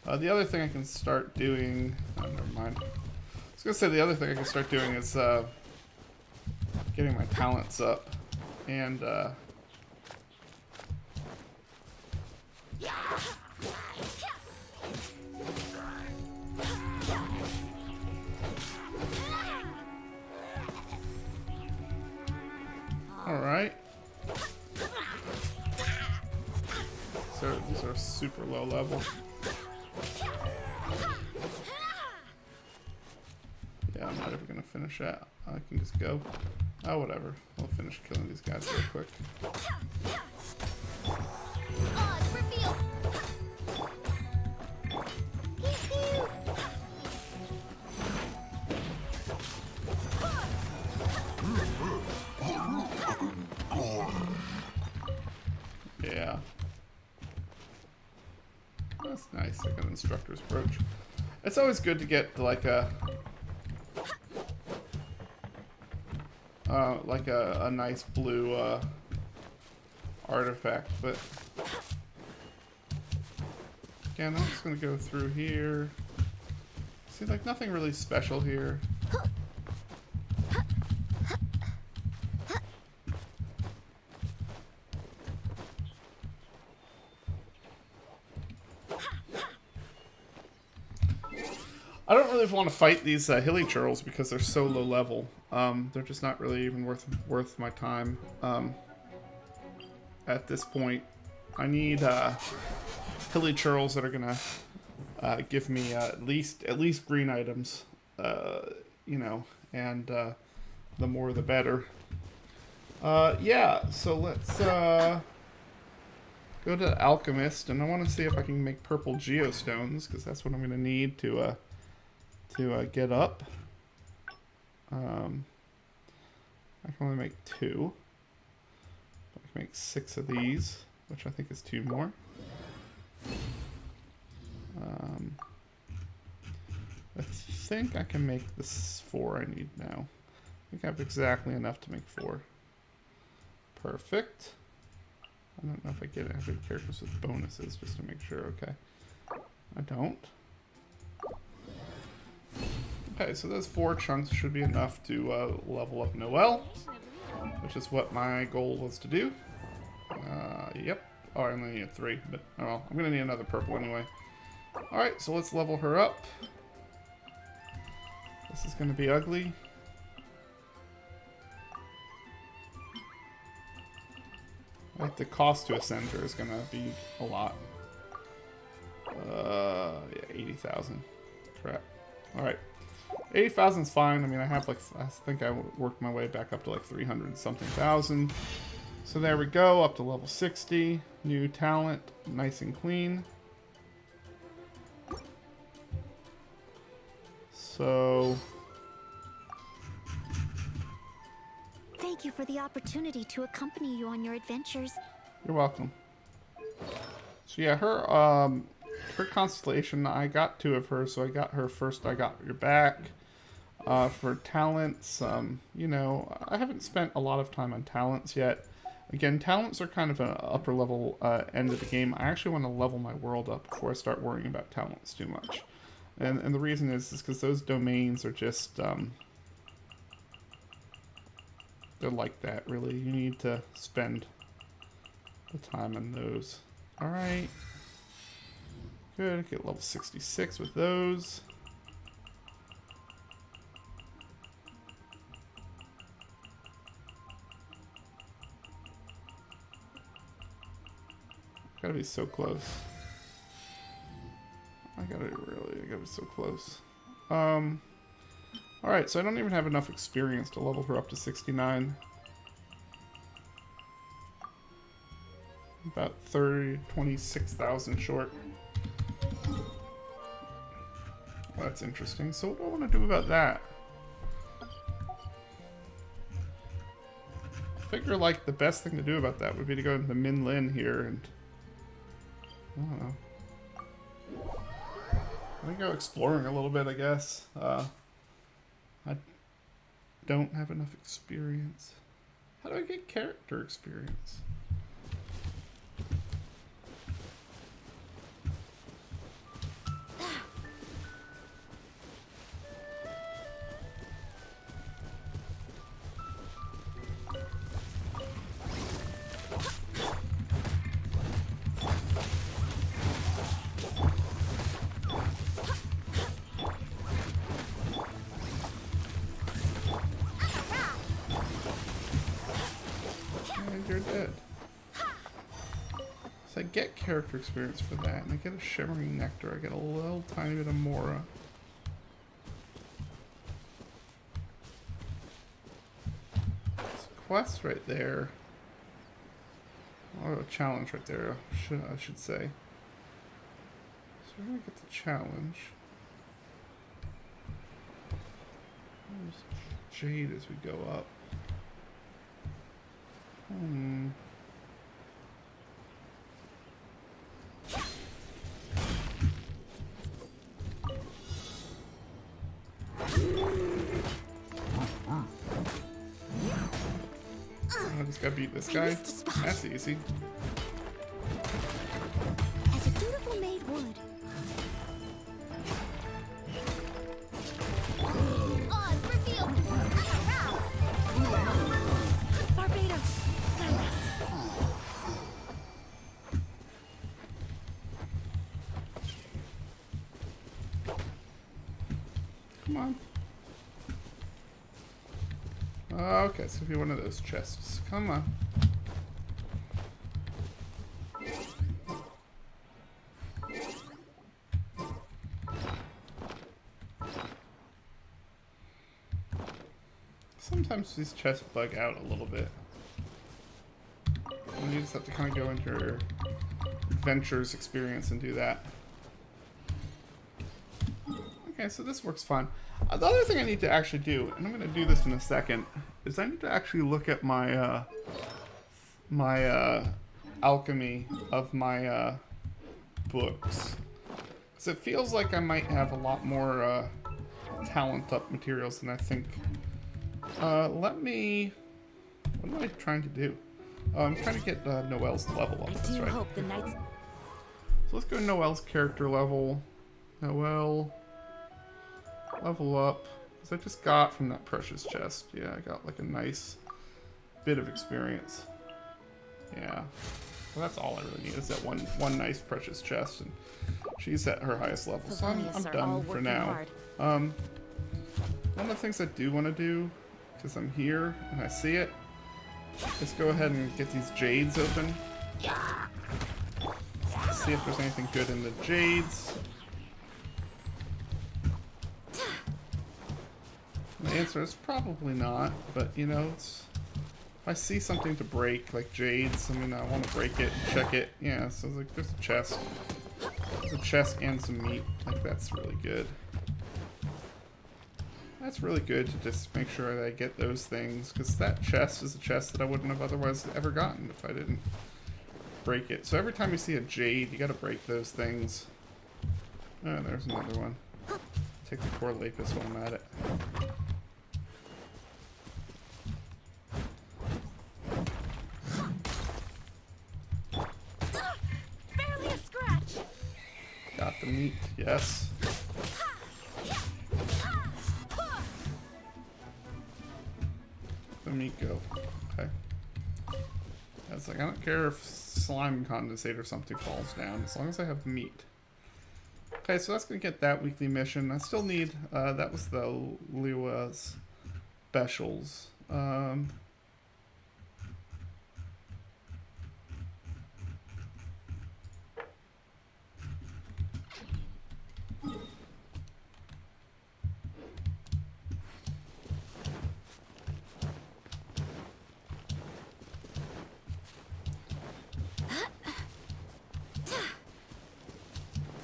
The other thing I can start doing, never mind. I was gonna say the other thing I can start doing is getting my talents up, and alright. So these are super low level. Yeah, I'm not ever gonna finish that. I can just go. Oh, whatever. We'll finish killing these guys real quick. Yeah. That's nice. I got an instructor's brooch. It's always good to get like a nice blue artifact, but again, I'm just gonna go through here. See, like nothing really special here. I don't really want to fight these hilly churls because they're so low level. They're just not really even worth my time at this point. I need hilly churls that are gonna give me at least green items, you know, and the more the better. Yeah, so let's go to Alchemist, and I want to see if I can make purple geostones, because that's what I'm gonna need to get up. I can only make 2. I can make 6 of these, which I think is 2 more. I think I can make this 4 I need now. I think I have exactly enough to make 4. Perfect. I don't know if I get every characters with bonuses just to make sure. Okay. I don't. Okay, so those 4 chunks should be enough to level up Noelle, which is what my goal was to do. Yep. Oh, I only need 3, but oh well. I'm gonna need another purple anyway. Alright, so let's level her up. This is gonna be ugly. Like, the cost to ascend her is gonna be a lot. Yeah, 80,000. Crap. Alright. 80,000 is fine. I mean, I have like, I think I worked my way back up to like 300 something thousand. So there we go, up to level 60. New talent, nice and clean. So... Thank you for the opportunity to accompany you on your adventures. You're welcome. So yeah, her constellation, I got 2 of her, so I got her first. I got your back. For talents, you know, I haven't spent a lot of time on talents yet. Again, talents are kind of an upper level end of the game. I actually want to level my world up before I start worrying about talents too much. And the reason is because those domains are just, they're like that, really. You need to spend the time on those. Alright. Good, get level 66 with those. Gotta be so close. I gotta be so close. Alright, so I don't even have enough experience to level her up to 69. About 26,000 short. Well, that's interesting. So what do I want to do about that? I figure like the best thing to do about that would be to go into Min Lin here and I don't know. Let me go exploring a little bit, I guess. I don't have enough experience. How do I get character experience? You're dead. So I get character experience for that, and I get a shimmering nectar. I get a little tiny bit of Mora. There's a quest right there. Or a challenge right there, I should say. So we're gonna get the challenge. There's Jade as we go up. I just gotta beat this guy. That's easy. As a dutiful maid would. Oz revealed. Barbados. Come on. Okay, so be one of those chests. Come on. Sometimes these chests bug out a little bit. And you just have to kind of go into your adventures experience and do that. Okay, so this works fine. The other thing I need to actually do, and I'm going to do this in a second, is I need to actually look at my alchemy of my books. Because it feels like I might have a lot more talent up materials than I think. What am I trying to do? I'm trying to get Noelle's level up. That's right. hope the knights... So let's go to Noelle's character level. Noelle, level up. Because I just got from that precious chest. Yeah, I got like a nice bit of experience. Yeah. Well, that's all I really need is that one nice precious chest, and she's at her highest level. So I'm done for now. One of the things I do want to do, because I'm here and I see it, let's go ahead and get these jades open. See if there's anything good in the jades. The answer is probably not, but you know, if I see something to break, like jades, I mean, I want to break it and check it. Yeah, so like, there's a chest. There's a chest and some meat. Like, that's really good. That's really good to just make sure that I get those things, because that chest is a chest that I wouldn't have otherwise ever gotten if I didn't break it. So every time you see a jade, you gotta break those things. Oh, there's another one. Take the core lapis while I'm at it. Barely a scratch. Got the meat, yes. The meat go. Okay. That's like, I don't care if slime condensate or something falls down, as long as I have meat. Okay, so that's gonna get that weekly mission. I still need, that was the Liwa's specials.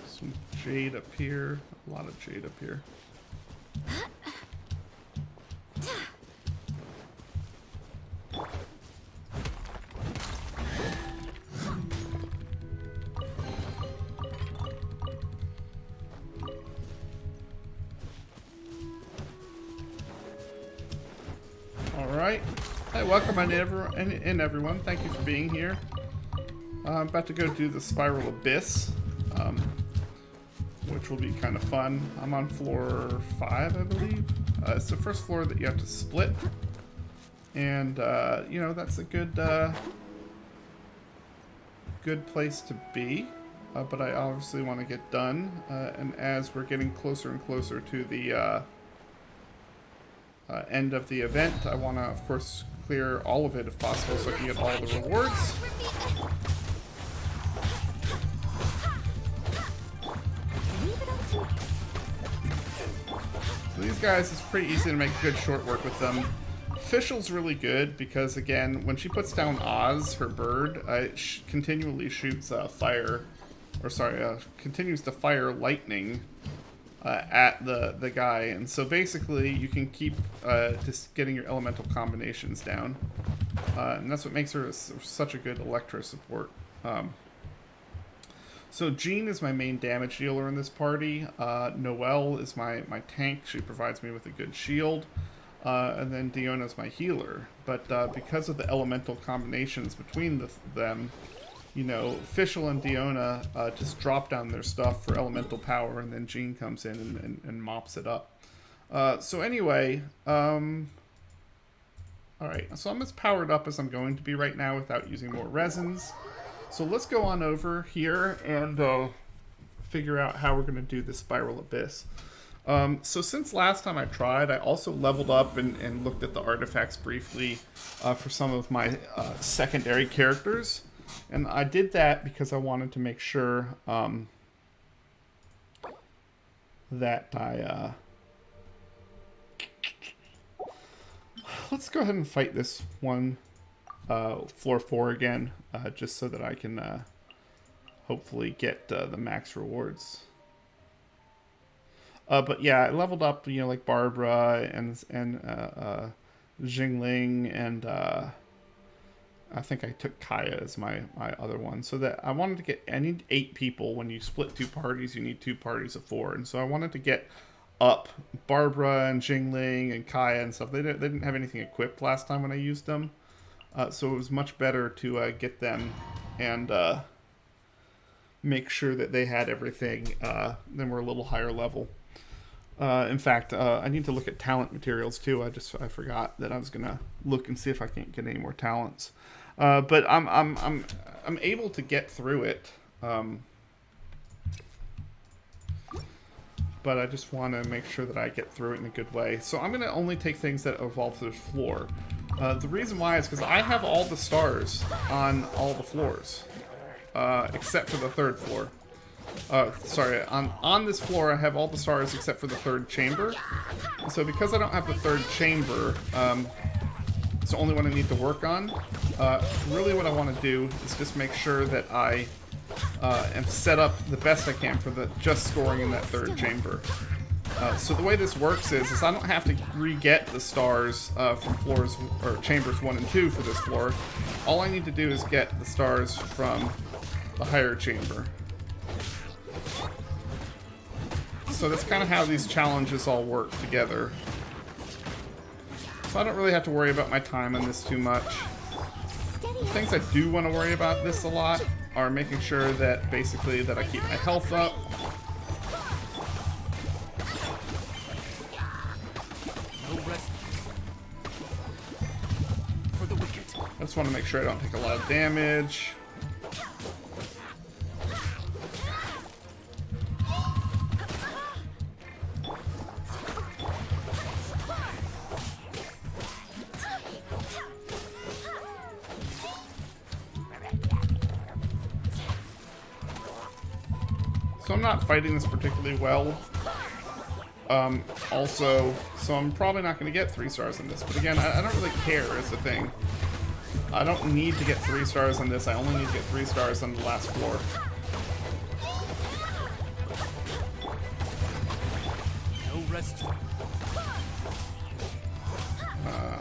Some jade up here. A lot of jade up here. Alright. Hey, welcome in everyone. Thank you for being here. I'm about to go do the Spiral Abyss, which will be kind of fun. I'm on floor 5, I believe. It's the first floor that you have to split. And, you know, that's a good place to be. But I obviously want to get done. And as we're getting closer and closer to the end of the event, I want to, of course, clear all of it if possible so I can get all the rewards. So these guys, it's pretty easy to make good short work with them. Fischl's really good because, again, when she puts down Oz, her bird, continually shoots fire, or sorry, continues to fire lightning at the guy, and so basically you can keep just getting your elemental combinations down, and that's what makes her such a good Electro support. So Jean is my main damage dealer in this party. Noelle is my tank. She provides me with a good shield. And then Diona is my healer. But because of the elemental combinations between them, you know, Fischl and Diona just drop down their stuff for elemental power, and then Jean comes in and mops it up. So anyway, alright, so I'm as powered up as I'm going to be right now without using more resins. So let's go on over here and figure out how we're going to do the Spiral Abyss. So since last time I tried, I also leveled up and looked at the artifacts briefly for some of my secondary characters. And I did that because I wanted to make sure that I... Let's go ahead and fight this one floor 4 again, just so that I can hopefully get the max rewards. But yeah, I leveled up, you know, like Barbara and Jingling, and I think I took Kaya as my other one. So that I wanted to get, I need 8 people. When you split 2 parties, you need 2 parties of 4. And so I wanted to get up Barbara and Jingling and Kaya and stuff. They didn't have anything equipped last time when I used them. So it was much better to get them and make sure that they had everything. Then we're a little higher level. In fact, I need to look at talent materials too. I forgot that I was gonna look and see if I can't get any more talents. But I'm able to get through it. But I just want to make sure that I get through it in a good way. So I'm gonna only take things that evolve to the floor. The reason why is because I have all the stars on all the floors, except for the 3rd floor. Sorry, on this floor I have all the stars except for the 3rd chamber. So because I don't have the 3rd chamber, it's the only one I need to work on. Really what I want to do is just make sure that I am set up the best I can for just scoring in that 3rd chamber. So the way this works is I don't have to re-get the stars from floors or chambers 1 and 2 for this floor. All I need to do is get the stars from the higher chamber. So that's kind of how these challenges all work together. So I don't really have to worry about my time on this too much. The things I do want to worry about this a lot are making sure that basically that I keep my health up. No rest for the wicked. I just want to make sure I don't take a lot of damage. So I'm not fighting this particularly well. Also, so I'm probably not going to get 3 stars on this. But again, I don't really care is the thing. I don't need to get 3 stars on this. I only need to get 3 stars on the last floor. No rest.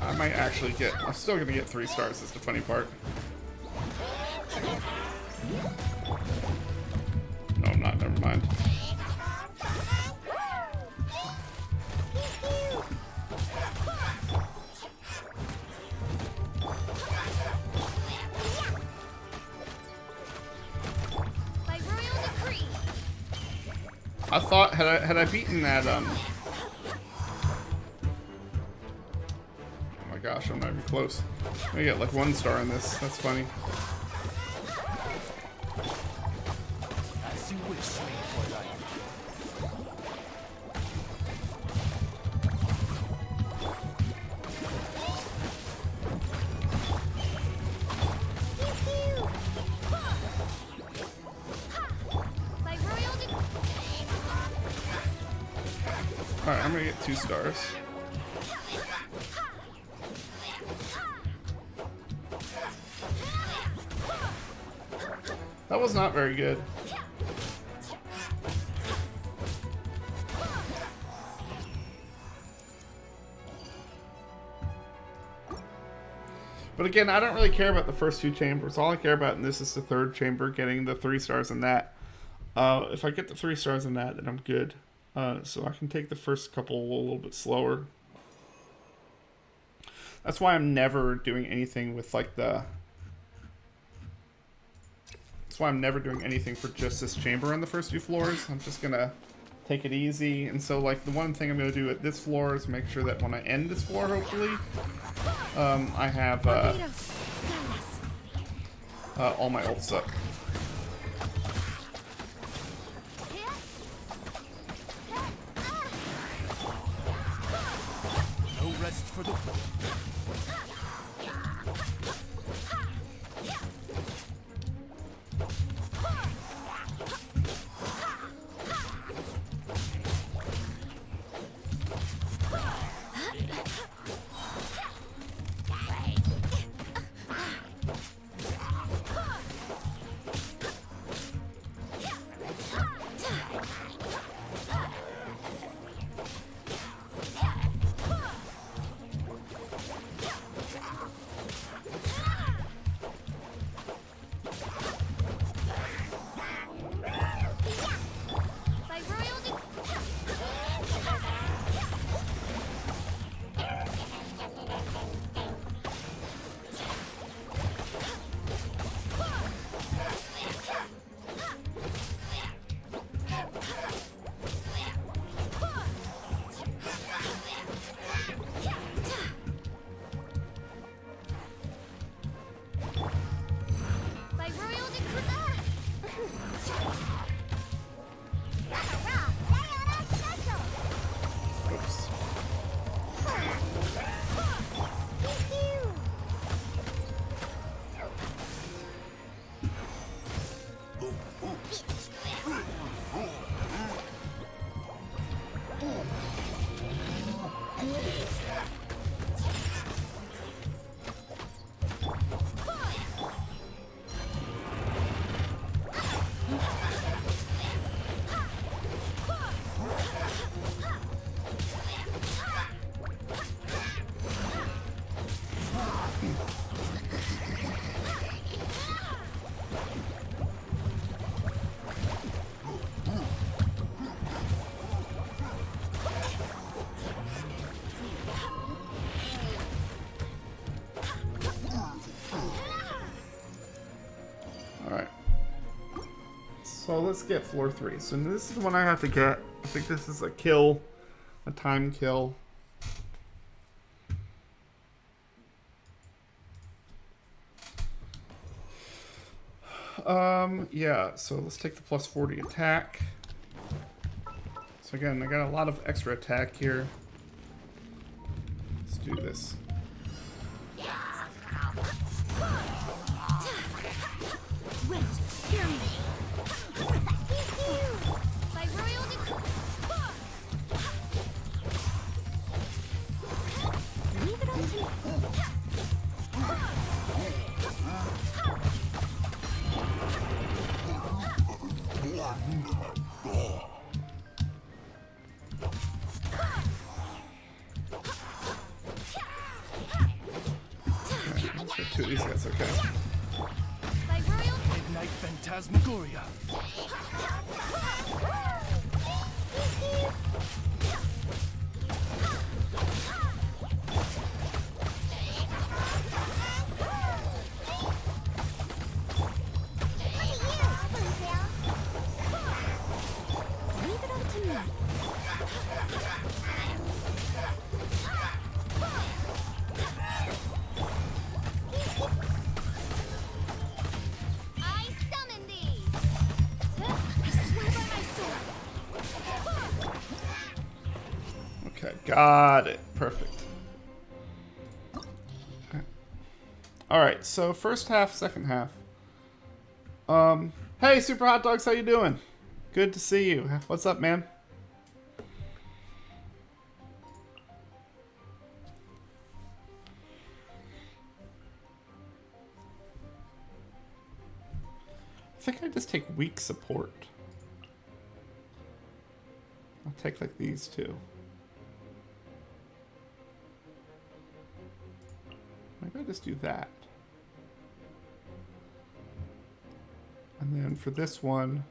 I might actually get... I'm still going to get 3 stars, is the funny part. No, I'm not. Never mind. I thought had I beaten that oh my gosh, I'm not even close. I get like 1 star on this. That's funny. As you wish, Alright, I'm gonna get 2 stars. That was not very good. But again, I don't really care about the first 2 chambers. All I care about in this is the 3rd chamber, getting the 3 stars in that. If I get the 3 stars in that, then I'm good. So I can take the first couple a little bit slower. That's why I'm never doing anything with like the... That's why I'm never doing anything for just this chamber on the first 2 floors. I'm just gonna take it easy. And so like the one thing I'm gonna do at this floor is make sure that when I end this floor, hopefully, I have all my ults up. So let's get floor 3. So this is the one I have to get. I think this is a kill, a time kill. Yeah, so let's take the plus 40 attack. So again, I got a lot of extra attack here. Let's do this. Wait, hear me. By royal leave it up to you. Two of these guys, okay. Midnight Phantasmagoria. Leave it up to me. I summon thee. I swear by my sword. Okay, got it. Perfect. Okay. Alright, so first half, second half. Hey, Super Hot Dogs, how you doing? Good to see you. What's up, man? I think I just take weak support. I'll take like these two. Maybe I just do that. And then for this one,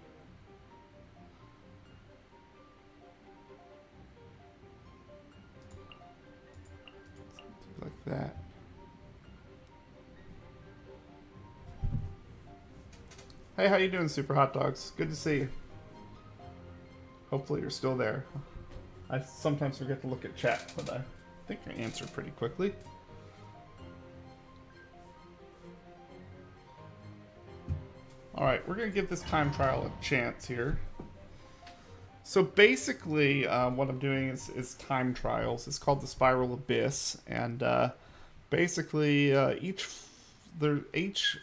do like that. Hey, how you doing, Super Hot Dogs? Good to see you. Hopefully you're still there. I sometimes forget to look at chat, but I think I answer pretty quickly. Alright, we're going to give this time trial a chance here. So basically, what I'm doing is time trials. It's called the Spiral Abyss, and basically each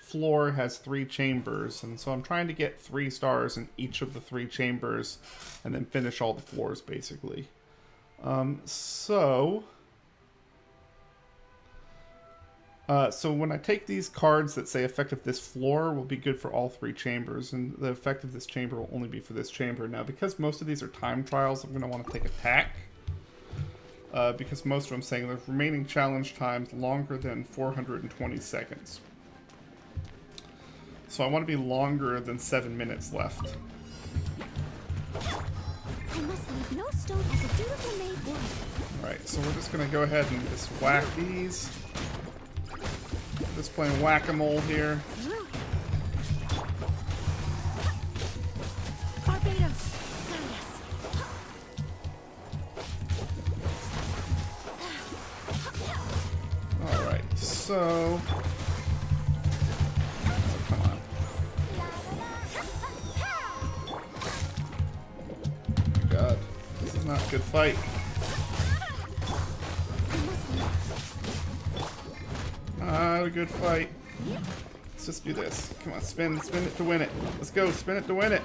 floor has 3 chambers, and so I'm trying to get 3 stars in each of the 3 chambers, and then finish all the floors basically. So when I take these cards that say effect of this floor will be good for all 3 chambers, and the effect of this chamber will only be for this chamber. Now, because most of these are time trials, I'm going to want to take attack. Because most of them saying the remaining challenge times longer than 420 seconds. So I want to be longer than 7 minutes left. I must leave no stone as a dutiful maid would. Alright, so we're just going to go ahead and just whack these. Just playing whack-a-mole here. Barbados. Alright, so come on. God, this is not a good fight. Not a good fight. Let's just do this. Come on, spin it to win it. Let's go, spin it to win it.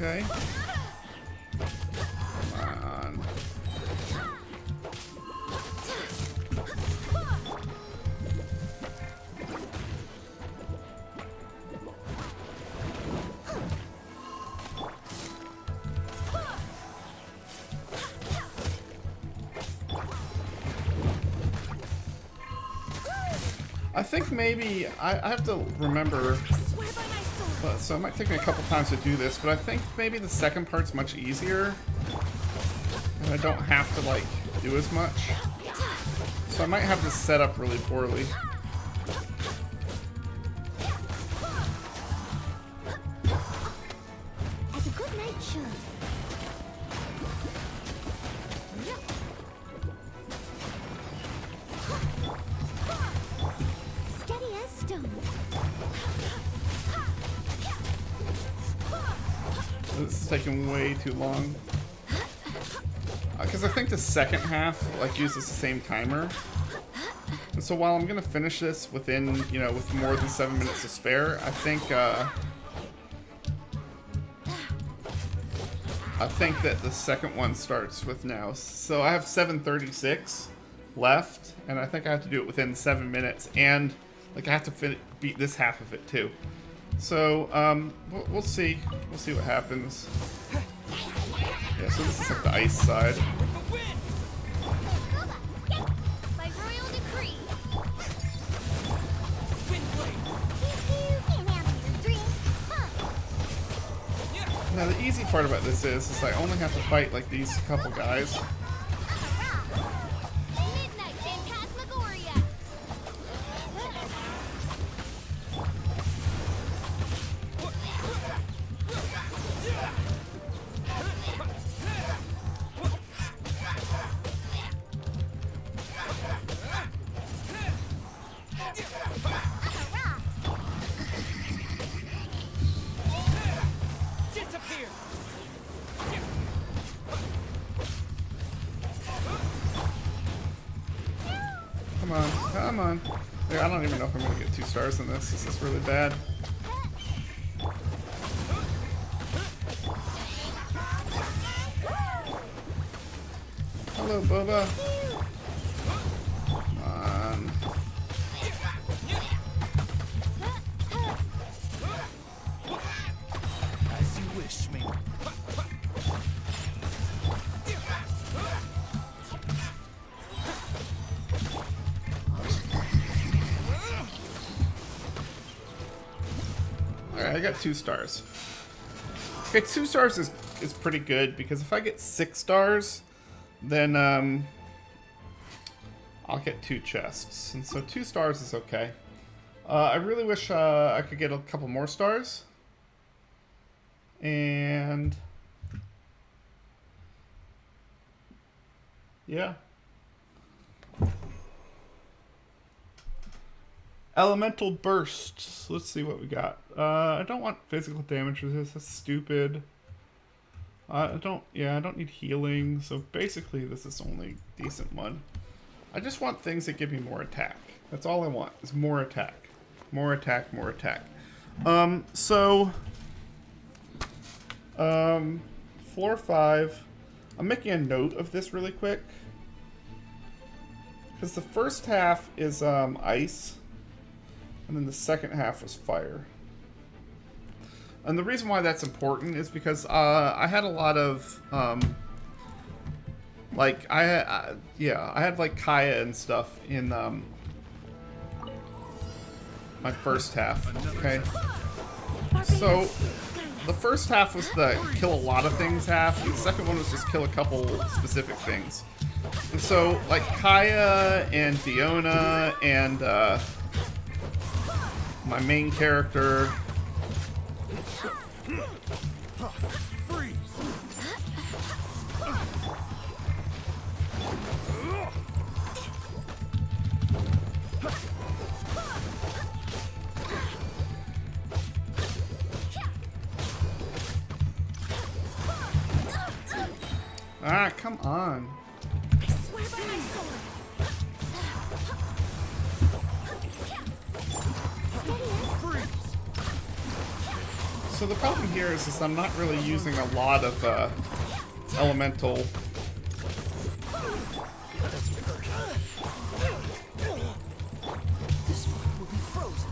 Okay. Come on. I think maybe I have to remember. So it might take me a couple times to do this, but I think maybe the second part's much easier. And I don't have to, like, do as much. So I might have this set up really poorly. As a good knight should. Steady as stone. This is taking way too long. Because I think the second half, like, uses the same timer. And so while I'm going to finish this within, you know, with more than 7 minutes to spare, I think that the second one starts with now. So I have 7:36 left, and I think I have to do it within 7 minutes. And, like, I have to beat this half of it, too. So, we'll see. We'll see what happens. Yeah, so this is like the ice side. By royal decree. Now, the easy part about this is I only have to fight, like, these couple guys. Midnight Phantasmagoria. Disappear! Come on, come on. Yeah, I don't even know if I'm gonna get 2 stars in this. This is really bad. Hello, Boba. Come on. As you wish, me. Alright, I got 2 stars. Okay, 2 stars is pretty good, because if I get 6 stars, then I'll get 2 chests. And so 2 stars is okay. I really wish I could get a couple more stars. And yeah. Elemental bursts. Let's see what we got. I don't want physical damage resist. That's stupid. I don't need healing. So basically this is only a decent one. I just want things that give me more attack. That's all I want, is more attack. More attack, more attack. Floor 5. I'm making a note of this really quick. Because the first half is ice. And then the second half was fire. And the reason why that's important is because I had a lot of like I had like Kaya and stuff in my first half. Okay, so the first half was the kill a lot of things half. The second one was just kill a couple specific things. And so like Kaya and Fiona and my main character. Ah, come on. I swear by my sword. So the problem here is I'm not really using a lot of elemental. This one will be frozen.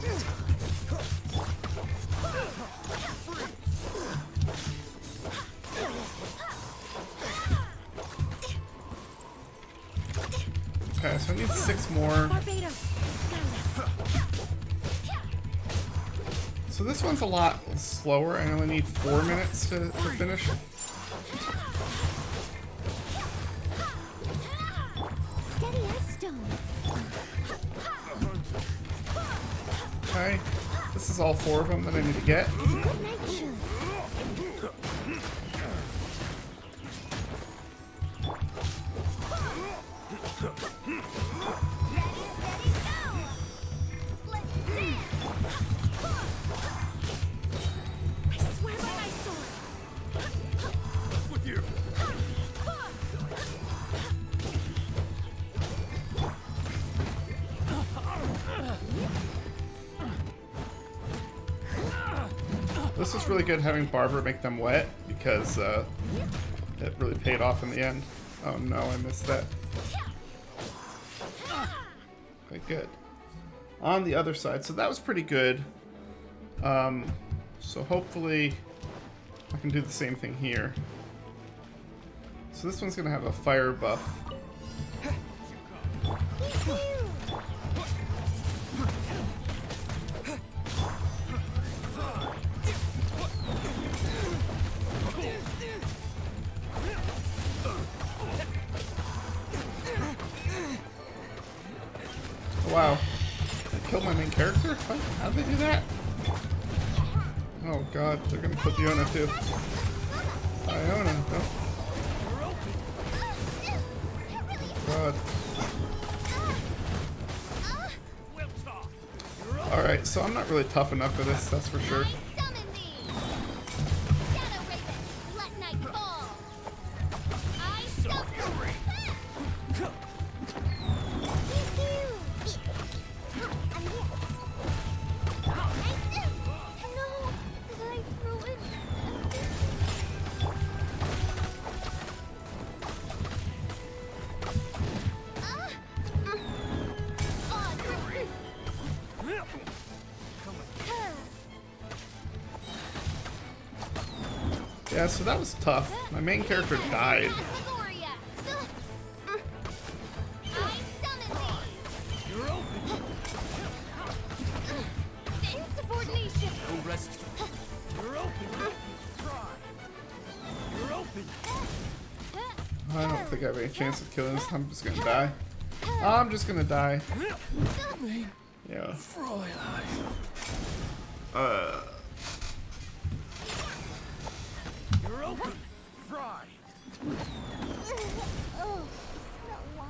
Okay, so I need 6 more. So this one's a lot slower. I only need 4 minutes to finish. Steady as stone. Okay, this is all 4 of them that I need to get. This is really good having Barbara make them wet because it really paid off in the end. Oh no, I missed that. Okay, good. On the other side, so that was pretty good. So hopefully I can do the same thing here. So this one's gonna have a fire buff. Oh, wow. I killed my main character? How'd they do that? Oh god, they're gonna put Fiona too. Fiona, no. God. Alright, so I'm not really tough enough for this, that's for sure. Yeah, so that was tough. My main character died. I don't think I have any chance of killing this. I'm just gonna die. I'm just gonna die. Yeah. You're open. Fry. Oh, smell wine.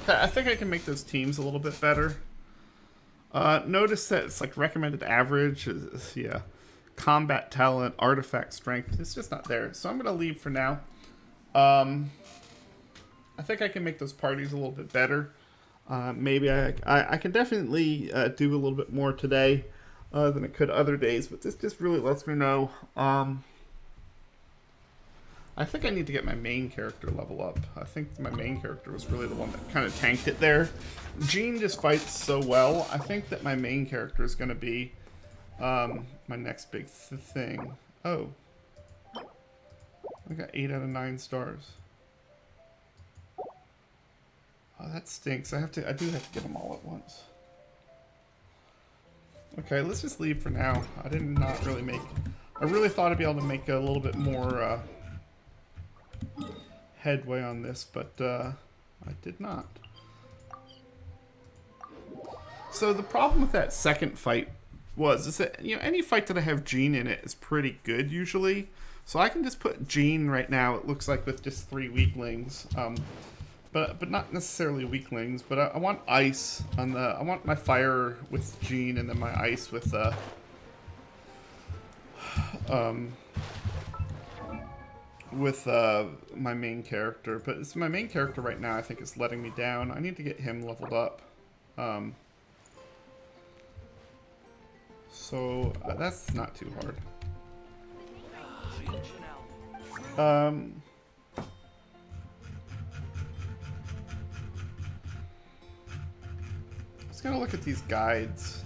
Okay, I think I can make those teams a little bit better. Notice that it's like recommended average yeah. Combat talent, artifact strength. It's just not there. So I'm going to leave for now. I think I can make those parties a little bit better. Maybe I can definitely do a little bit more today than I could other days, but this just really lets me know. I think I need to get my main character level up. I think my main character was really the one that kind of tanked it there. Jean just fights so well. I think that my main character is going to be my next big thing. Oh. I got 8 out of 9 stars. Oh, that stinks. I do have to get them all at once. Okay, let's just leave for now. I really thought I'd be able to make a little bit more headway on this, but I did not. So the problem with that second fight is that, you know, any fight that I have Jean in it is pretty good usually. So I can just put Jean right now, it looks like, with just 3 weaklings. But not necessarily weaklings, but I want ice on the, I want my fire with Jean and then my ice with my main character. But it's my main character right now, I think, is letting me down. I need to get him leveled up. So that's not too hard. Let's gotta look at these guides.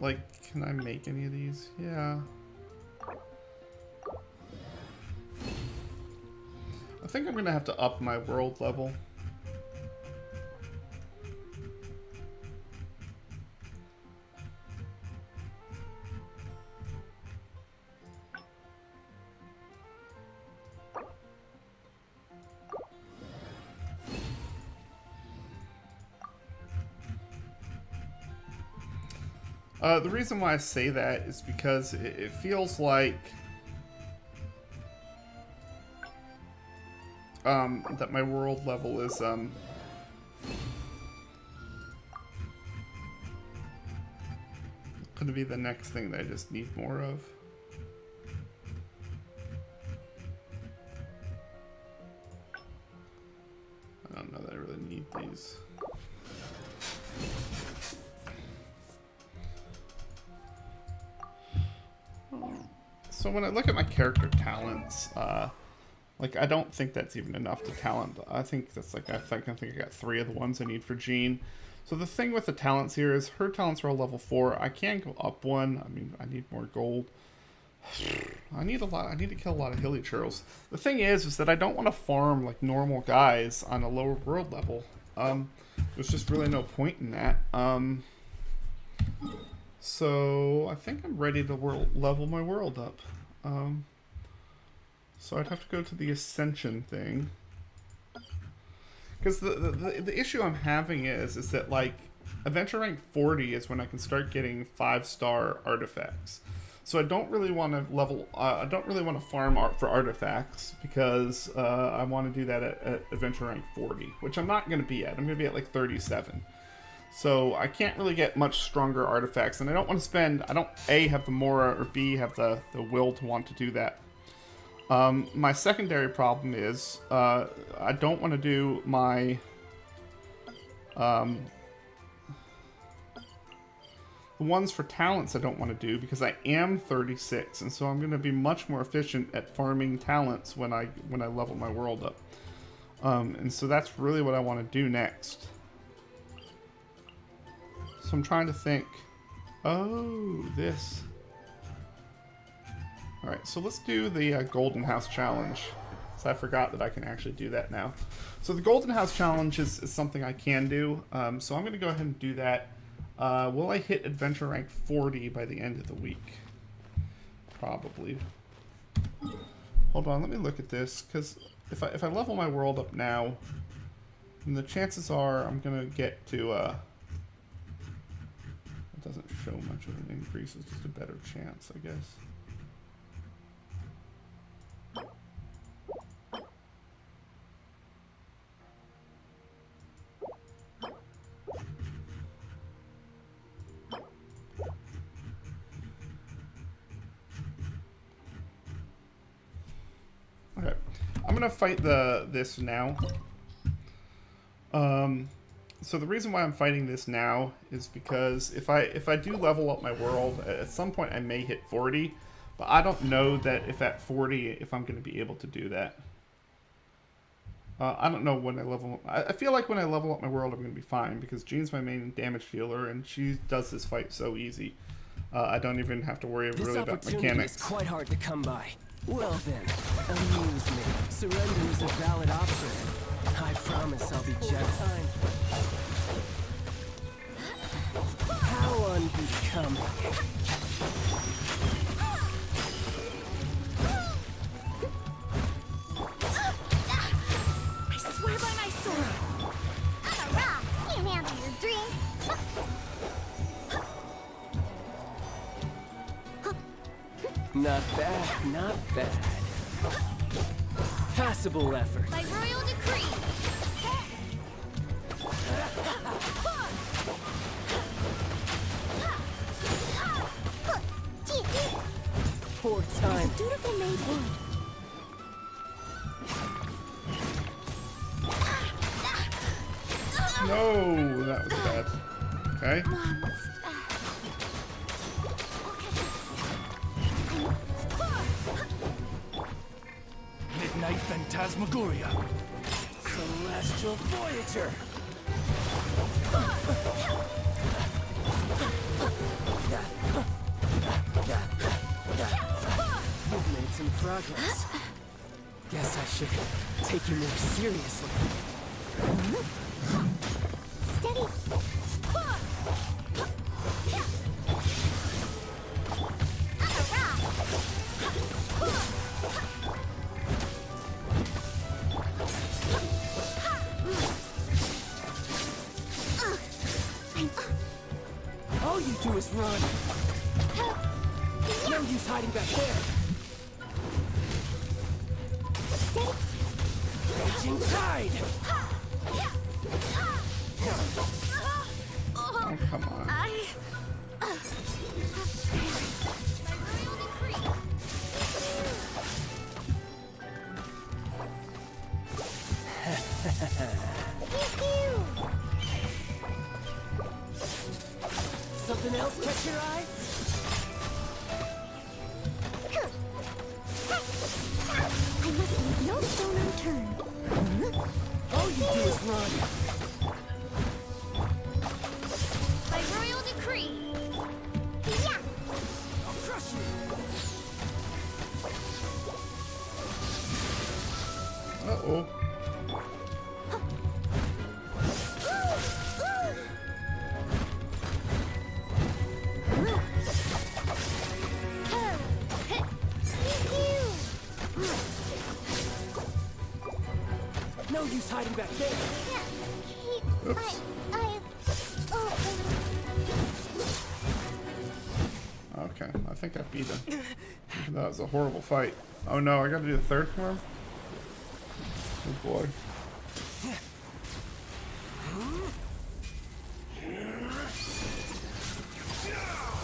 Like, can I make any of these? Yeah. I think I'm gonna have to up my world level. The reason why I say that is because it feels like that my world level is gonna be the next thing that I just need more of. I don't know that I really need these. So when I look at my character talents, like, I don't think that's even enough to talent. I think that's like, I think I got 3 of the ones I need for Jean. So the thing with the talents here is her talents are all level 4. I can go up 1. I mean, I need more gold. I need to kill a lot of hilly churls. The thing is that I don't want to farm like normal guys on a lower world level. There's just really no point in that. So I think I'm ready to level my world up. So I'd have to go to the Ascension thing. Because the issue I'm having is that, like, Adventure rank 40 is when I can start getting 5-star artifacts. So I don't really want to I don't really want to farm for artifacts because I want to do that at Adventure rank 40, which I'm not going to be at. I'm going to be at like 37. So I can't really get much stronger artifacts, and I don't want to spend, I don't A, have the Mora, or B, have the will to want to do that. My secondary problem is I don't want to do my the ones for talents I don't want to do because I am 36, and so I'm going to be much more efficient at farming talents when I level my world up. And so that's really what I want to do next. So I'm trying to think. Oh, this. Alright, so let's do the Golden House Challenge. So I forgot that I can actually do that now. So the Golden House Challenge is something I can do. So I'm going to go ahead and do that. Will I hit Adventure rank 40 by the end of the week? Probably. Hold on, let me look at this. Because if I level my world up now, And the chances are I'm gonna get to it doesn't show much of an increase, it's just a better chance, I guess. Okay, I'm gonna fight this now. So the reason why I'm fighting this now is because if I do level up my world, at some point I may hit 40, but I don't know that if at 40 if I'm going to be able to do that. I don't know when I level up. I feel like when I level up my world I'm going to be fine because Jean's my main damage dealer and she does this fight so easy. I don't even have to worry really about mechanics. This opportunity is quite hard to come by. Well then, amuse me. Surrender is a valid option. I promise I'll be just fine. How unbecoming. I swear by my sword. I'm a rock. Can't handle your drink. Not bad, not bad. Passable effort. By royal decree. Poor time. It's a dutiful maid wood. No, that was bad. Okay. Midnight Phantasmagoria. Celestial Voyager. You've made some progress. Guess I should take you more seriously. Steady. All you do is run. No use hiding back there. Raging tide. Oh, come on. Something else catch your eye? I must leave no stone unturned. All you do is run. By royal decree. Yeah. I'll crush you. Uh-oh. No use hiding back there. Oops. Okay, I think I beat him. That was a horrible fight. Oh no, I gotta do the third form? Oh boy.